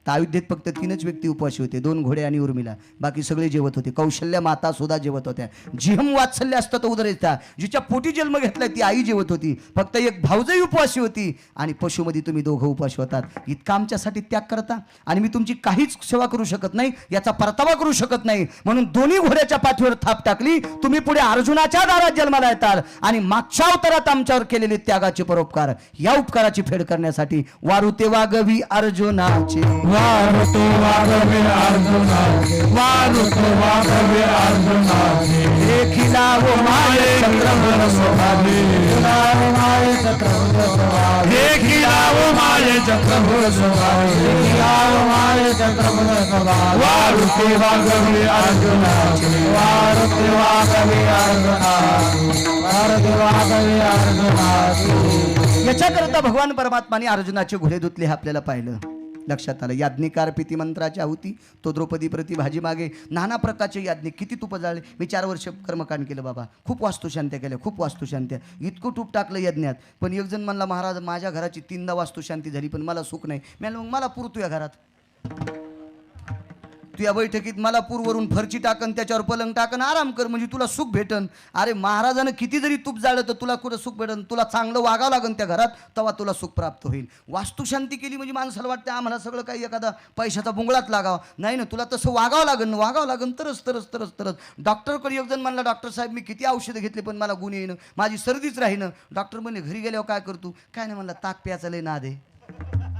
तर अयोध्येत फक्त 3च व्यक्ती उपवासी होते, 2 घोडे आणि उर्मिला. बाकी सगळे जेवत होते. कौशल्या माता सुद्धा जेवत होत्या. जिहम वात्सल्य असतं तर उदरेचा, जिच्या पोटी जन्म घेतलाय ती आई जेवत होती. फक्त एक भाऊजही उपवासी होती आणि पशुमध्ये तुम्ही दोघं उपवासी होतात. इतका आमच्यासाठी त्याग करता आणि मी तुमची काहीच सेवा करू शकत नाही, याचा परतावा करू शकत नाही, म्हणून दोन्ही घोड्याच्या पाठीवर थाप टाकली. तुम्ही पुढे अर्जुनाच्या दारात जन्माला येतात आणि मागच्या अवतारात आमच्यावर केलेले त्यागाचे परोपकार, या उपकाराची फेड करण्यासाठी वारुते वागवी अर्जुनाचे. वारुते वागवे अर्जुनाचे, वारुते वागवे अर्जुनाचे. देखिला वो माये चक्रधर स्वभावी, माये चक्रधर स्वभावी. देखिला वो माये चक्रधर स्वभावी, देखिला वो माये चक्रधर स्वभावी. वारुते वागवे अर्जुनाचे, वारुते वागवे अर्जुनाचे, वारुते वागवे अर्जुनाचे. याच्याकरता भगवान परमात्माने अर्जुनाचे घोडे धुतले हे आपल्याला पाहिलं, लक्षात आलं. याज्ञिकार प्रीती मंत्राची आहुती, तो द्रौपदी प्रति भाजी मागे, नाना प्रकारचे याज्ञिक. किती तुप जाळले. मी 4 वर्ष कर्मकांड केलं बाबा, खूप वास्तुशांत्या केल्या, खूप वास्तुशांत्या. इतकं तूप टाकलं यज्ञात. पण एक जण म्हणला, महाराज माझ्या घराची 3दा वास्तुशांती झाली पण मला सुख नाही. मी मग मला पूर तुझ्या घरात, तुझ्या बैठकीत मला पूरवरून फरची टाकन, त्याच्यावर पलंग टाकन, आराम कर म्हणजे तुला सुख भेटन. अरे महाराजानं किती जरी तूप जाळलं तर तुला कुठं सुख भेटन? तुला चांगलं वागावं लागन त्या घरात, तेव्हा तुला सुख प्राप्त होईल. वास्तुशांती केली म्हणजे माणसाला वाटतं आम्हाला सगळं काही एखादा पैशाचा बुंगळात लागावा. नाही ना, तुला तसं वागावं लागन तरच. डॉक्टरकडे एक जण म्हणला, डॉक्टर साहेब मी किती औषधं घेतली पण मला गुण येईन, माझी सर्दीच राहीन. डॉक्टर म्हणले घरी गेल्यावर काय करतो? काय नाही म्हणला, ताक प्यायचा लय नाद आहे.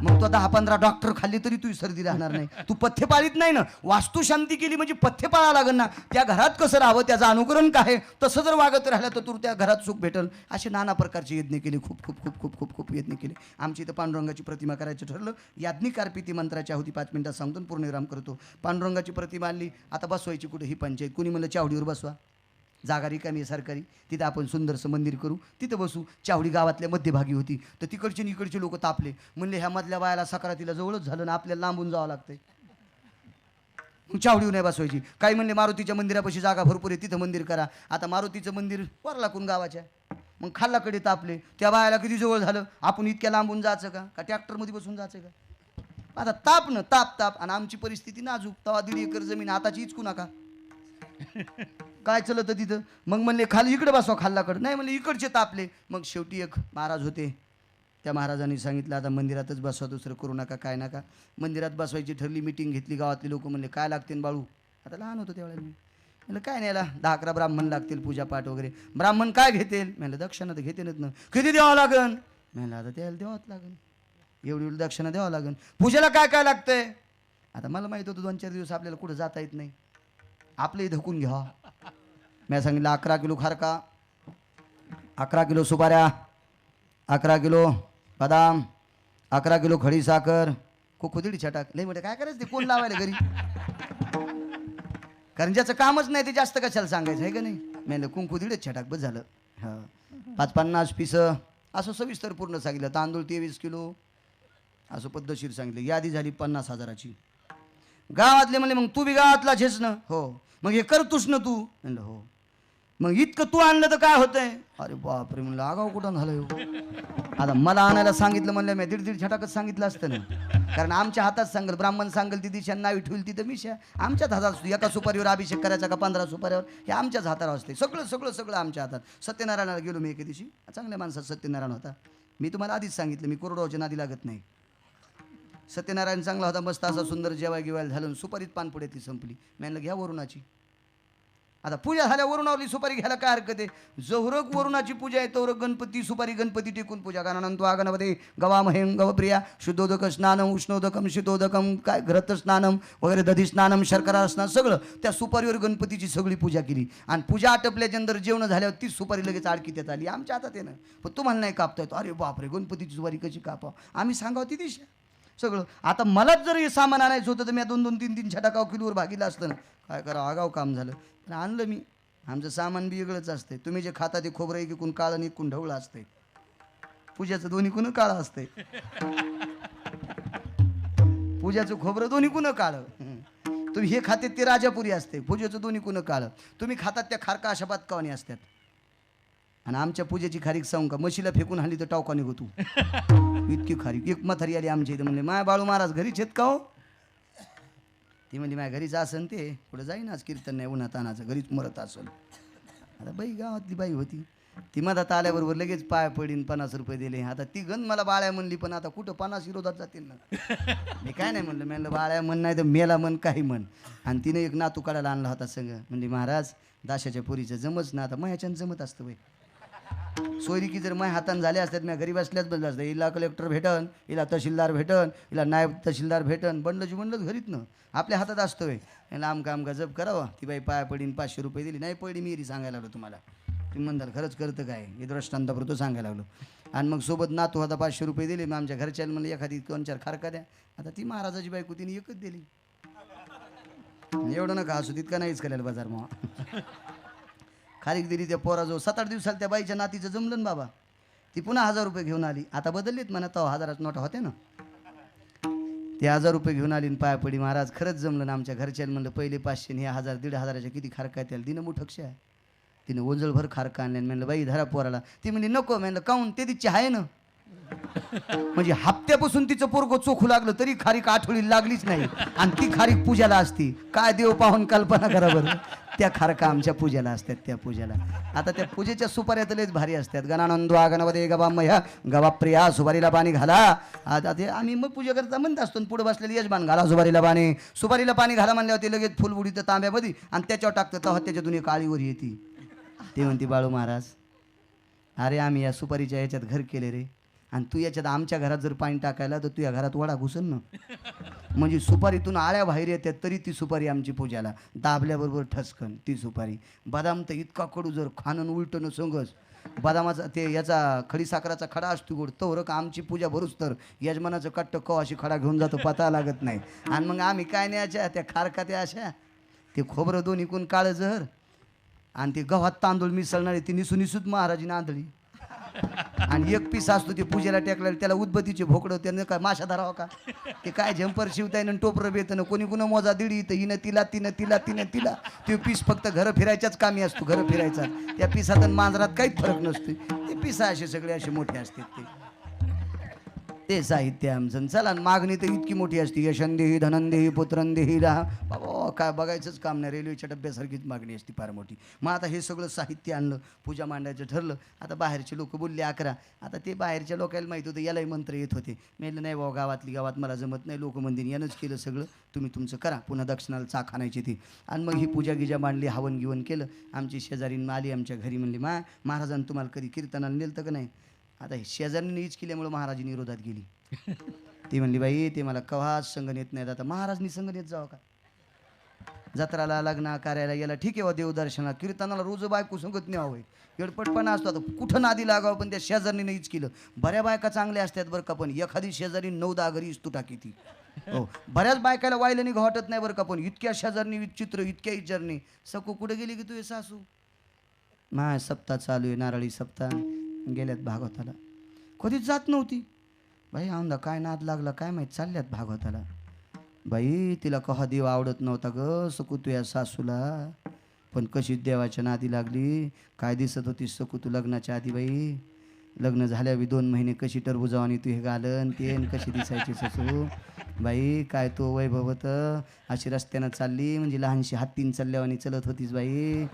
मग तो 10-15 डॉक्टर खाल्ली तरी तुझी सर्दी राहणार नाही. तू पथ्य पाळीत नाही ना. वास्तुशांती केली म्हणजे पथ्य पाळावं लागेल ना. त्या घरात कसं राहावं, त्याचं अनुकरण काय, तसं जर वागत राहिलं तर तू त्या घरात सुख भेटल. असे नाना प्रकारचे यज्ञ केले, खूप खूप खूप खूप खूप खूप यज्ञ केले. आमची इथं पांडुरंगाची प्रतिमा करायचं ठरलं. याज्ञिकार प्रीती मंत्राची आहुती 5 मिनिटात सांगतो, पूर्णविराम करतो. पांडुरंगाची प्रतिमा आणली. आता बसवायची कुठे ही पंचायत. कुणी म्हणलं चावडीवर बसवा, जागा रिकामी आहे सरकारी, तिथं आपण सुंदरसं मंदिर करू, तिथं बसू. चावडी गावातल्या मध्यभागी होती, तर तिकडचे इकडचे लोक तापले. म्हणले ह्या मधल्या बायाला सकरातीला जवळच झालं ना, आपल्याला लांबून जावं लागतंय, मग चावडीवर नाही बसवायची. काही म्हणले मारुतीच्या मंदिरापाशी जागा भरपूर आहे, तिथं मंदिर करा. आता मारुतीचं मंदिर वरलाकून गावाच्या, मग खाल्लाकडे तापले. त्या बायाला किती जवळ झालं, आपण इतक्या लांबून जायचं का ट्रॅक्टरमध्ये बसून जायचं का? आता ताप न ताप. आणि आमची परिस्थिती नाजूक, तवा 1.5 एकर जमीन आताची इचकू नका. काय चलत तिथं? मग म्हणले खाली इकडे बसवा, खाल्लाकडे नाही म्हणले इकडचे तापले. मग शेवटी एक महाराज होते, त्या महाराजांनी सांगितलं आता मंदिरातच बसवा, दुसरं करू नका, काय नका. मंदिरात बसवायची ठरली. मिटिंग घेतली. गावातले लोक म्हणले काय लागते बाळू? आता लहान होतो त्यावेळेला मी. म्हणलं काय नाही, याला 10-11 ब्राह्मण लागतील, पूजापाठ वगैरे. ब्राह्मण काय घेतील? म्हणलं दक्षिणा तर घेतेनच ना. किती द्यावं लागन? म्हणलं आता त्याला द्यावंच लागन, एवढी दक्षिणा द्यावं लागन. पूजेला काय काय लागतंय? आता मला माहित होतं 2-4 दिवस आपल्याला कुठं जाता येत नाही, आपले धकून घ्या. मी सांगितलं 11 किलो खारका, 11 किलो सुपाऱ्या, 11 किलो बदाम, 11 किलो खडी साखर, खुदडी छटाक. लई म्हणजे काय करायचं ते कोण लावायला घरी? कारण ज्याचं कामच नाही ते जास्त कशाला सांगायचं आहे का नाही. मी कुंकुदिडच छटाक बस झालं. हां 50 पिसं असं सविस्तर पूर्ण सांगितलं. तांदूळ 23 किलो असं पद्धतशीर सांगितलं. यादी झाली 50,000ची. गावातले म्हणले मग तू बी गावातला झेस ना? हो. मग हे करतोस ना तू? म्हणलं हो. मग इतकं तू आणलं तर काय होतंय? अरे बापरे, म्हणलं आगाव कुठं झालं. आता मला आणायला सांगितलं म्हणलं मी 1.5 छटाकच सांगितलं असतं ना. कारण आमच्या हातात सांगल, ब्राह्मण सांगल ती दिशा, नावी ठेवली तिथं मिशा. आमच्याच हातात असतो. एका सुपारीवर अभिषेक करायचा का 15 सुपारीवर, हे आमच्याच हातावर असते. सगळं सगळं सगळं आमच्या हातात. सत्यनारायणाला गेलो मी एके दिवशी, चांगल्या माणसात सत्यनारायण होता. मी तुम्हाला आधीच सांगितलं मी कोरडवाच्या नादी लागत नाही. सत्यनारायण चांगला होता, मस्त असा सुंदर जेवाय गिवायला झालं. सुपारीत पानपुड्यातली संपली. मी म्हणलं घ्या वरुणाची. आता पूजा झाल्या वरुणावरली सुपारी घ्यायला काय हरकत आहे? जोहरक वरुणाची पूजा आहे तोरक गणपती सुपारी गणपती टेकून पूजा गणानंतो गणपती गवामहें गवप्रिया शुद्धोदक स्नानम उष्णोदकम शीतोदकम काय घृत स्नानम वगैरे दधी स्नानम शर्करा स्नान सगळं त्या सुपारीवर गणपतीची सगळी पूजा केली आणि पूजा आटपल्याच्यानंतर जेवण झाल्यावर तीच सुपारी लगेच आडकी त्यात आली आमच्या हातात आहे ना. पण तुम्हाला नाही कापता येतो. अरे बापरे गणपतीची सुपारी कशी कापाव आम्ही सांगावं ती दिशा सगळं. आता मलाच जर हे सामान आणायचं होतं तर मी 2-2, 3-3 छटाकाव किलोवर भागीला असतं ना. काय करा आगाव काम झालं पण आणलं मी. आमचं सामान बी वेगळंच असतंय. तुम्ही जे खाता ते खोबरं एकीकून काळं आणि एकूण ढवळं असतंय. पूजाचं दोन्हीकून काळं असतंय. पूजाचं खोबरं दोन्हीकून काळं. तुम्ही हे खाते ते राजापुरी असते. पूजेचं दोन्हीकून काळं. तुम्ही खातात त्या खारका अशा पातकावानी असतात. आणि आमच्या पूजेची खारीक सांगू का म्हशीला फेकून हाली तर टावका निघतो इतकी खारीक. एक म्हातारी आली आमच्या इथे म्हणले माय बाळू महाराज घरीच आहेत का हो? ती म्हणजे माझ्या घरीच असन ते कुठं जाईन आज कीर्तन नाही उन्हात तानाचं घरीच मरत असेल. आता बाई गावातली बाई होती ती मधात आल्याबरोबर लगेच पाय पडीन 50 रुपये दिले. आता ती गण मला बाळ्या म्हणली पण आता कुठं 50 विरोधात जातील ना. मी काय नाही म्हणलं. म्हणलं बाळ्या म्हण नाही तर मेला म्हण काही म्हण. आणि तिने एक नातू काढायला आणला होता सगळं. म्हणजे महाराज दाशाच्या पोरीचं जमच ना आता मायाच्यानं जमत असतं बाई. सोयरिकी जर माय हातान झाले असतात मी घरी बसल्याच बसलं असतं. हिला कलेक्टर भेटन हिला तहसीलदार भेटन हिला नायब तहसीलदार भेटन बनलं बनलं घरीत ना आपल्या हातात असतं वे. याला आमका आमका जप करावं. ती बाई पाया पडीन 500 रुपये दिली नाही पडली मी सांगायला लागलो तुम्हाला. तुम्ही म्हणताल खरंच करतं काय हे दृष्टांतापुरतं सांगायला लागलो. आणि मग सोबत नातू आता 500 रुपये दिले. मग आमच्या घरच्या म्हणलं एखादी 2-4 खारका द्या. आता ती महाराजाची बायको तिने एकच दिली. एवढं नका असू तितका नाहीच करायला बाजार मग खारीक दिली त्या पोराजवळ. 7-8 दिवसाला त्या बाईच्या नातीचं जमलं ना बाबा. ती पुन्हा 1000 रुपये घेऊन आली. आता बदललीत म्हणा तो 1000च नोटा होते ना. ते 1000 रुपये घेऊन आली पाया पडी. महाराज खरंच जमलं ना. आमच्या घरच्या म्हणलं पहिले 500 हे 1000 1,500च्या किती खारका त्याला तिनं मोठक्ष आहे. तिने ओंजळभर खारका आणल्या. म्हणलं बाई धरा पोराला. ती म्हणली नको. म्हणलं काऊन ते तिची आहे ना. म्हणजे हप्त्यापासून तिचं पोरगं चोखू लागलं तरी खारीक आठवडी लागलीच नाही. आणि ती खारीक पूजाला असती. काय देव पाहून कल्पना करा बरं. त्या खारका आमच्या पूजेला असतात. त्या पूजेला आता त्या पूजेच्या सुपाऱ्या तर लयच भारी असतात. गणानंदो गणपती गवामह्या गवाप्रिया सुपारीला पाणी घाला. आता ते आम्ही मग पूजा करता म्हणत असतो. पुढे बसलेली यजमान घाला सुपारीला पाणी. सुपारीला पाणी घाला म्हणल्यावर ते लगेच फुल बुडीतं तांब्यामध्ये आणि त्याच्यावर टाकतं तेव्हा त्याच्यातून एक काळीवर येते. ते म्हणते बाळू महाराज अरे आम्ही या सुपारीच्या याच्यात घर केले रे आणि तू याच्यात आमच्या घरात जर पाणी टाकायला तर तू या घरात वडा घुसल ना. म्हणजे सुपारीतून आळ्या बाहेर येतात तरी ती सुपारी आमची पूजाला दाबल्याबरोबर ठसकन ती सुपारी. बदाम तर इतका कडू जर खाणं उलटणं संगच बदामाचा ते याचा खडीसाखराचा खडा असतो गोड तोवर का आमची पूजा भरूच तर यजमानाचं कट्ट कवाशी खडा घेऊन जातो पता लागत नाही. आणि मग आम्ही काय न्यायच्या त्या खारका त्या अशा ते खोबरं दोन्ही कोण काळं जहर आणि ते गव्हात तांदूळ मिसळणारे ती निसून महाराजीने आंधळी. आणि एक पीस असतो ते पूजेला टेकला त्याला उदबत्तीचे भोकडं त्यानं काय माशा धरावं का. ते काय झंपर शिवताय ना टोपरं बेतं कोणी कुणा मोजा दिडी तर हिनं तिला तिनं तिला ते पीस फक्त घरं फिरायच्याच कामी असतो. घरं फिरायचा त्या पिसात आणि मांजरात काहीच फरक नसतो. ते पिसा असे सगळे असे मोठे असतात ते साहित्य आमचं. चला मागणी तर इतकी मोठी असते. यशंदेही धनंदेही पुत्रंदेही राहा बाबा काय बघायचंच काम नाही. रेल्वेच्या डब्यासारखीच मागणी असते फार मोठी. मग आता हे सगळं साहित्य आणलं पूजा मांडायचं ठरलं. आता बाहेरचे लोक बोलले 11. आता ते बाहेरच्या लोकांना माहीत होतं यालाही मंत्र येत होते. मी म्हणलं नाही बाबा गावात मला जमत नाही. लोक म्हणतील यानंच केलं सगळं तुम्ही तुमचं करा. पुन्हा दक्षिणाला चाक आणायची ती. आणि मग ही पूजा गिजा मांडली हवन गिवन केलं. आमची शेजारीन आली आमच्या घरी म्हणली महाराजांनी तुम्हाला कधी कीर्तनाला नेलं का नाही. आता शेजारीने हीच केल्यामुळं महाराजांनी विरोधात गेली. ती म्हणली बाई ते मला कवाच संग नेत नाहीत. आता महाराजनी संग नेत जावं का. जत्राला लग्न कार्याला याला ठीक आहे वा देवदर्शनाला कीर्तनाला रोज बायको संगत नाही हवंय. एडपटपणा असतो. आता कुठं नादी लागावं पण त्या शेजारीने हीच केलं. बऱ्या बायका चांगल्या असतात बरं का पण एखादी शेजारी 9-10 घरी इस्तू टाकी ती. हो बऱ्याच बायकाला वायला निघा वाटत नाही बरं का पण इतक्या शेजारनी विचित्र इतक्या इचारणी. सकू कुठे गेली की तू सासू माय सप्ताह चालू आहे नारळी सप्ताह गेल्यात भागवताला. कधीच जात नव्हती बाई. आमदा काय नाद लागला काय माहीत चालल्यात भागवताला. बाई तिला कहा देव आवडत नव्हता ग सकू तू या सासूला. पण कशी देवाच्या नादी लागली. काय दिसत होती सकू तू लग्नाच्या आधी बाई. लग्न झाल्यावर 2 महिने कशी टरबुजावानी तू हे घालन ते कशी दिसायची ससू बाई. काय तो वैभव होतं अशी रस्त्यानं चालली म्हणजे लहानशी हत्तीन चालल्यावानी चलत होतीस बाई.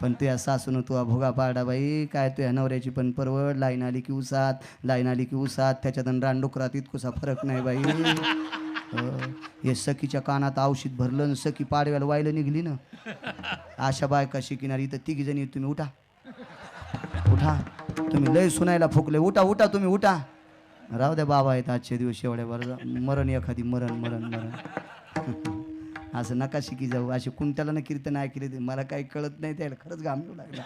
पण तुझ्या सासून तू भोगा पाडा बाई. काय तुझ्या नवऱ्याची पण परवड. लाईन आली की उसात त्याच्यात रानडुकरात इतकुसा फरक नाही बाई. हे सखीच्या कानात औषध भरलं आणि सखी पाडव्याला व्हायला निघली ना. अशा बायका शिकणार इथं तिघी जणी तुम्ही उठा उठा, तुम्ही लय सुनायला फुकले, उठा उठा तुम्ही उठा. राहू द्या बाबा आहेत आजचे दिवस एवढ्या बरं, मरण एखादी मरण मरण मरण असं नका शिकी जाऊ. असे कुंट्याला ना कीर्तन ऐकले ते मला काही कळत नाही, त्याला खरंच घाम येऊ लागला.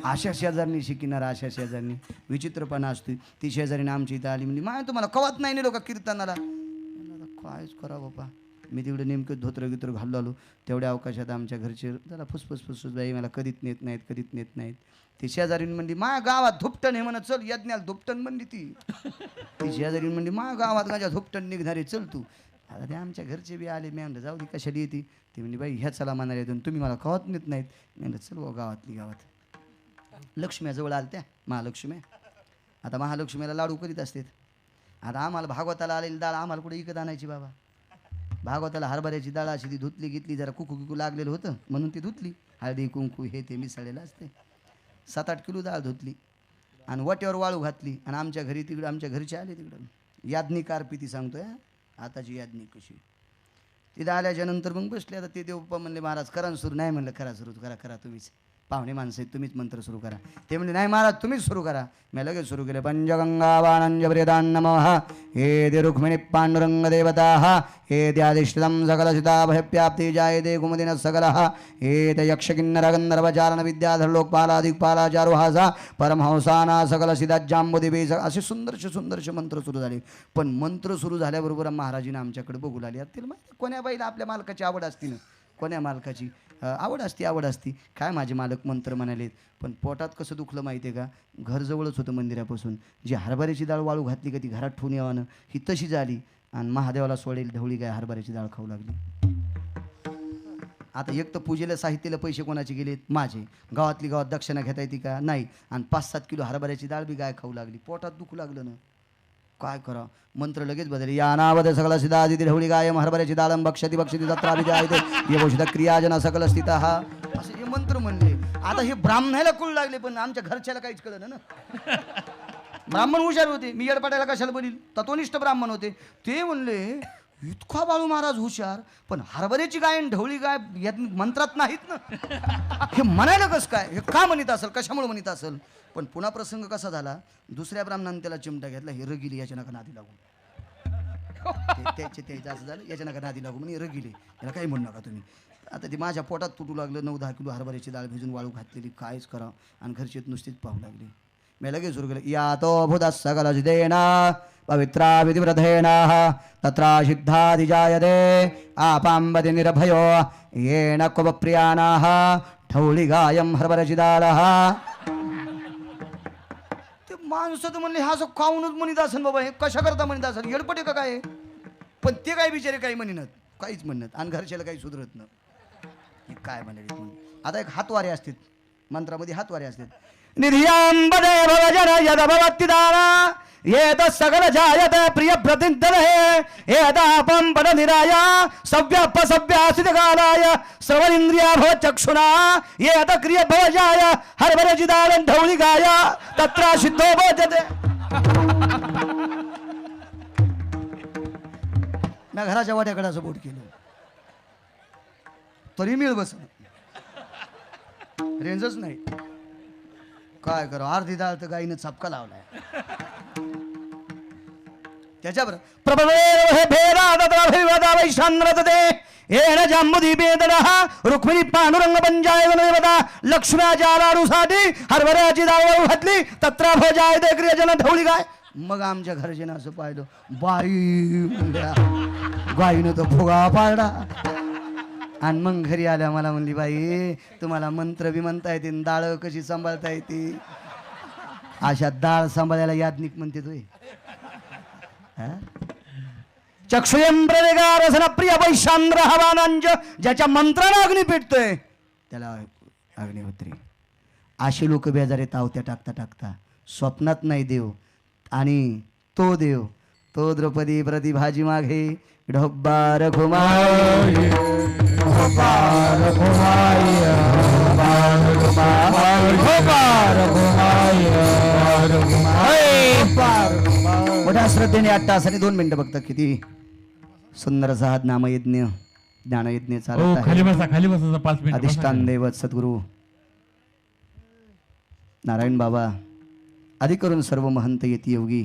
अशा शेजारनी शिकणार, अशा शेजारनी विचित्रपणा असतो. ती शेजारीने आमची इथं आली म्हणजे माय तुम्हाला कवत नाही नेलो का कीर्तनाला. कायच करा बाबा, मी तिकडे नेमकं धोत्र गित्र घालू आलो. तेवढ्या अवकाशात आमच्या घरचे त्याला फुसफुस फुसफुस बाई मला कधीच नेत नाहीत, कधीच नेत नाहीत. ती शेजारीन म्हणली माझ्या गावात धुपटण हे म्हणत चल यज्ञाला धुपटण म्हणली ती शेजारीन म्हणली माझ्या गावात गाजा धुपटण निघणारे चल तू. आता ते आमच्या घरचे बी आले, मी म्हणलं जाऊ दे कशाला येते. ती म्हणली बाई ह्या चला म्हणाले तुम्ही मला कवत नेत नाहीत. मी म्हणलं चल हो गावातली गावात. लक्ष्म्याजवळ आल्या त्या महालक्ष्मी. आता महालक्ष्मीला लाडू करीत असतात. आता आम्हाला भागवताला आलेली डाळ आम्हाला कुठे विकत आणायची बाबा. भागवताला हरभऱ्याची डाळ अशी ती धुतली घेतली, जरा कुकू कुकू लागलेलं होतं म्हणून ती धुतली. हळदी कुंकू हे ते मिसळलेलं असते. 7-8 किलो डाळ धुतली आणि वाट्यावर वाळू घातली. आणि आमच्या घरी तिकडं आमच्या घरचे आले तिकडं यादनी कारपी ती सांगतोय आताची यादनी कशी. तिथं आल्याच्या नंतर मग बसले. आता ते देवप्पा म्हणले महाराज करा सुरू. नाही म्हणलं करा सुरू, करा करा तुम्हीच पाहुणे माणसं आहेत, तुम्हीच मंत्र सुरू करा. ते म्हणले नाही महाराज तुम्हीच सुरू करा. मी लगेच सुरू केले. पंचगंगा वाणंज प्रियदान नमः हे दे रुक्मिणी पांडुरंग देवता हे द्यादिष्टम सकल सीता भयप्याप्ती जाय दे कुमुदिन सकल हे ते यक्ष किन्नर गंधर्वचारण विद्याधर लोकपाला दिग्पाला चारुहासा परमहंसाना सकल सीता जांबुदिबे असे सुंदरशे सुंदरशे मंत्र सुरू झाले. पण मंत्र सुरू झाल्याबरोबर महाराजीनं आमच्याकडे बघू लागले. तिला माहिती कोण्या बाईला आपल्या मालकाची आवड असती ना, कोण्या मालकाची आवड असती. काय माझे मालक मंत्र म्हणालेत. पण पोटात कसं दुखलं माहिती आहे का. घरजवळच होतं मंदिरापासून. जी हरभऱ्याची डाळ वाळू घातली का ती घरात ठेवून यावानं ही तशी झाली. आणि महादेवाला सोडेल ढवळी काय हरभऱ्याची डाळ खाऊ लागली. आता एक तर पूजेला साहित्याला पैसे कोणाचे गेलेत माझे. गावातली गावात दक्षिणा घेता येते का नाही. आणि 5-7 किलो हरभऱ्याची डाळ बी गाय खाऊ लागली. पोटात दुखू लागलं ना, काय करा. मंत्र लगेच बदलले. या नावद सकल सिद्धा आदिती ढवळी गायम हरभऱ्याची डाळम बक्षती बक्षती दत्रा विजय ये गोष्ट क्रियाजना सकल स्थिता हा असे हे मंत्र म्हणले. आता हे ब्राह्मणाला कुळ लागले पण आमच्या घरच्याला काहीच कळलं ना. ब्राह्मण हुशार होते, मी येडपाटायला कशाला बोलील. तत्वनिष्ठ ब्राह्मण होते. ते म्हणले इतका बाळू महाराज हुशार, पण हरभऱ्याची गाय आणि ढवळी गाय यात मंत्रात नाहीत ना. हे म्हणायला कसं काय, हे का म्हणत असेल, कशामुळे म्हणत असेल. पण पुन्हा प्रसंग कसा झाला. दुसऱ्या ब्राह्मणाने त्याला चिमटा घेतला. हे रगिले याच्या नका नादी लागू. त्याचे असं झालं याच्या नका नादी लागू म्हणजे रगिले याला काही म्हणू नका तुम्ही. आता ते माझ्या पोटात तुटू लागलं. 9-10 किलो हरभऱ्याची डाळ भिजून वाळू घातलेली. कायच करा. आणि घरचे नुसतीच पाहू लागले. मी लगेच सुरू केलं. या तो भूत सकल जिदेना पवित्रा विधिव्रतेन तत्रा सिद्धाधिजायते आपांबति निर्भयो येन कुबप्रियाणाः ढवळी गायम हरभऱ्याची डाळ. ते माणसं तर म्हणले हा असं खाऊनच म्हणत असेल बाबा. हे कशा करता म्हणत असेल, येडपटे का काय. पण ते काय बिचारे काही म्हणत काहीच म्हणत. आणि घरच्याला काही सुधरत न काय म्हणाले. आता एक हातवारे असतात मंत्रामध्ये, हातवारे असतात. निधियांबदे भवजन यद भवत्तिदाना येत सकल जायत प्रिय प्रतिदन हे येदापम पद निराया सव्यप सव्यासित कालाय श्रवणेंद्रिया भव चक्षुणा येत क्रिय भवजाय हरभऱ्याची डाळ ढवळी गाय तत्रा सिद्धो भजते. मी घराच्या वाट्याकडे असं बोट केलं तरी मिळ बस रेंजच नाही. काय करू, अर्धी डाळ तर गाईनं चपका लावलाय. त्याच्यावर रुक्मिणी पांडुरंग पंचाय लक्ष्म्या जालारूसाठी हरभऱ्याची डाळ घातली तत्रा भोजाय दे क्रियजन ढवळी गाय. मग आमच्या घरच्यानं असं पाहिलं. बाई गाईनं तर फुगा पाडला. आणि मग घरी आल्या मला म्हणली बाई तुम्हाला मंत्र बी म्हणता येते, डाळ कशी सांभाळता येते. अशा डाळ सांभाळायला याज्ञिक म्हणते तुय. चक्षुयंद्रगारसन प्रिय वैशांद्र हवानांज ज्याच्या मंत्राला अग्नी पेटतोय त्याला अग्निहोत्री. असे लोक बेजारे तावत्या टाकता टाकता स्वप्नात नाही देव. आणि तो देव तो द्रौपदी प्रतिभाजी मागे ढोब्बार घुमाय ढोब्बार घुमाय ढोब्बार घुमाय ढोब्बार घुमाय. मोठ्या श्रद्धेने 8 तासाने 2 मिनिटं फक्त. किती सुंदर असा हा नामयज्ञ ज्ञानयज्ञ हो चालत खाली आहे. बसा 5 मिनिट अधिष्ठान दैवत सद्गुरू नारायण बाबा आदी करून सर्व महंत येती योगी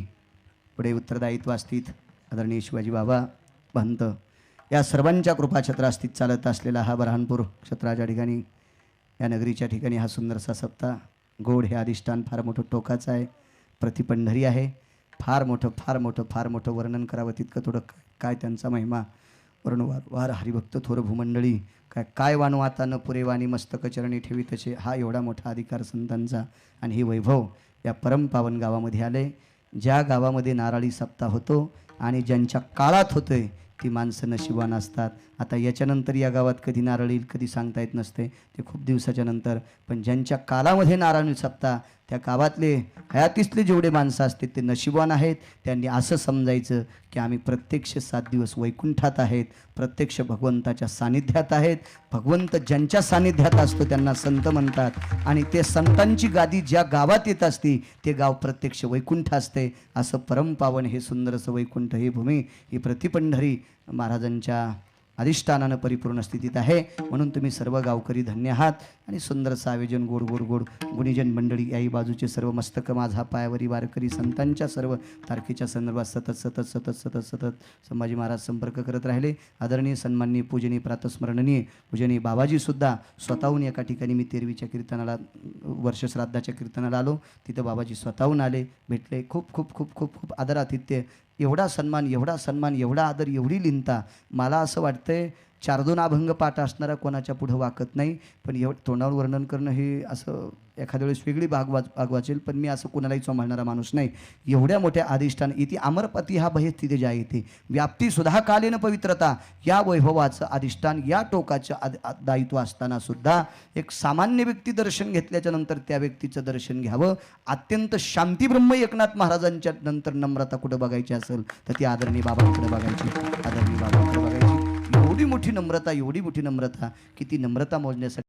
पुढे उत्तरदायित्वास्थित आदरणीय शिवाजी बाबा महंत या सर्वांच्या कृपाछत्रास्थित चालत असलेला हा बऱ्हाणपूर क्षेत्राच्या ठिकाणी या नगरीच्या ठिकाणी हा सुंदरसा सप्ताह. गोड हे अधिष्ठान फार मोठं टोकाचं आहे. प्रतिपंढरी आहे. फार मोठं वर्णन करावं तितकं थोडं काय त्यांचा महिमा वर्णवार हरिभक्त थोर भूमंडळी काय वाणू आता न पुरेवाणी मस्तक चरणी ठेवी तसे हा एवढा मोठा अधिकार संतांचा. आणि हे वैभव या परमपावन गावामध्ये आले. ज्या गावामध्ये नारळी सप्ताह होतो आणि ज्यांच्या काळात होतोय ती माणसं नशिबान असतात. आता याच्यानंतर या गावात कधी नारळी कधी सांगता येत नसते, ते खूप दिवसाच्या नंतर. पण ज्यांच्या काळामध्ये नारळी सप्ताह त्या गावातले हयातीतले जेवढे माणसं असतात ते नशिबान आहेत. त्यांनी असं समजायचं की आम्ही प्रत्यक्ष 7 दिवस वैकुंठात आहेत, प्रत्यक्ष भगवंताच्या सानिध्यात आहेत. भगवंत ज्यांच्या सानिध्यात असतो त्यांना संत म्हणतात. आणि ते संतांची गादी ज्या गावात येत असते ते गाव प्रत्यक्ष वैकुंठ असते. असं परमपावन हे सुंदरसं वैकुंठ ही भूमी ही प्रतिपंढरी महाराजांच्या अधिष्ठानानं परिपूर्ण स्थितीत आहे. म्हणून तुम्ही सर्व गावकरी धन्य आहात. आणि सुंदरचं आयोजन गोड गुणीजन मंडळी याही बाजूचे सर्व मस्तक माझा पायावरी वारकरी संतांच्या सर्व तारखेच्या संदर्भात सतत संभाजी महाराज संपर्क करत राहिले. आदरणीय सन्माननीय पूजनीय प्रातस्मरणीय पूजनीय बाबाजीसुद्धा स्वतःहून एका ठिकाणी मी 13वीच्या कीर्तनाला वर्षश्राद्धाच्या कीर्तनाला आलो. तिथं बाबाजी स्वतःहून आले, भेटले. खूप आदरातिथ्य. एवढा सन्मान एवढा आदर एवढी लिनता. मला असं वाटतंय 4-2 अभंग पाठ असणारा कोणाच्या पुढं वाकत नाही. पण तोंडावर वर्णन करणं हे असं एखाद्या वेळेस वेगळी भाग वाचेल. पण मी असं कोणालाही चोमाळणारा माणूस नाही. एवढ्या मोठ्या अधिष्ठान इथे अमरपती हा भय स्थिती ज्या येते व्याप्ती सुद्धा कालीन पवित्रता या वैभवाचं अधिष्ठान या टोकाचं दायित्व असताना सुद्धा एक सामान्य व्यक्ती दर्शन घेतल्याच्या नंतर त्या व्यक्तीचं दर्शन घ्यावं. अत्यंत शांतीब्रह्म एकनाथ महाराजांच्या नंतर नम्रता कुठं बघायची असेल तर ती आदरणीय बाबांकडे बघायची. आदरणीय बाबांकडे बघायची. एवढी मोठी नम्रता की ती नम्रता मोजण्यासाठी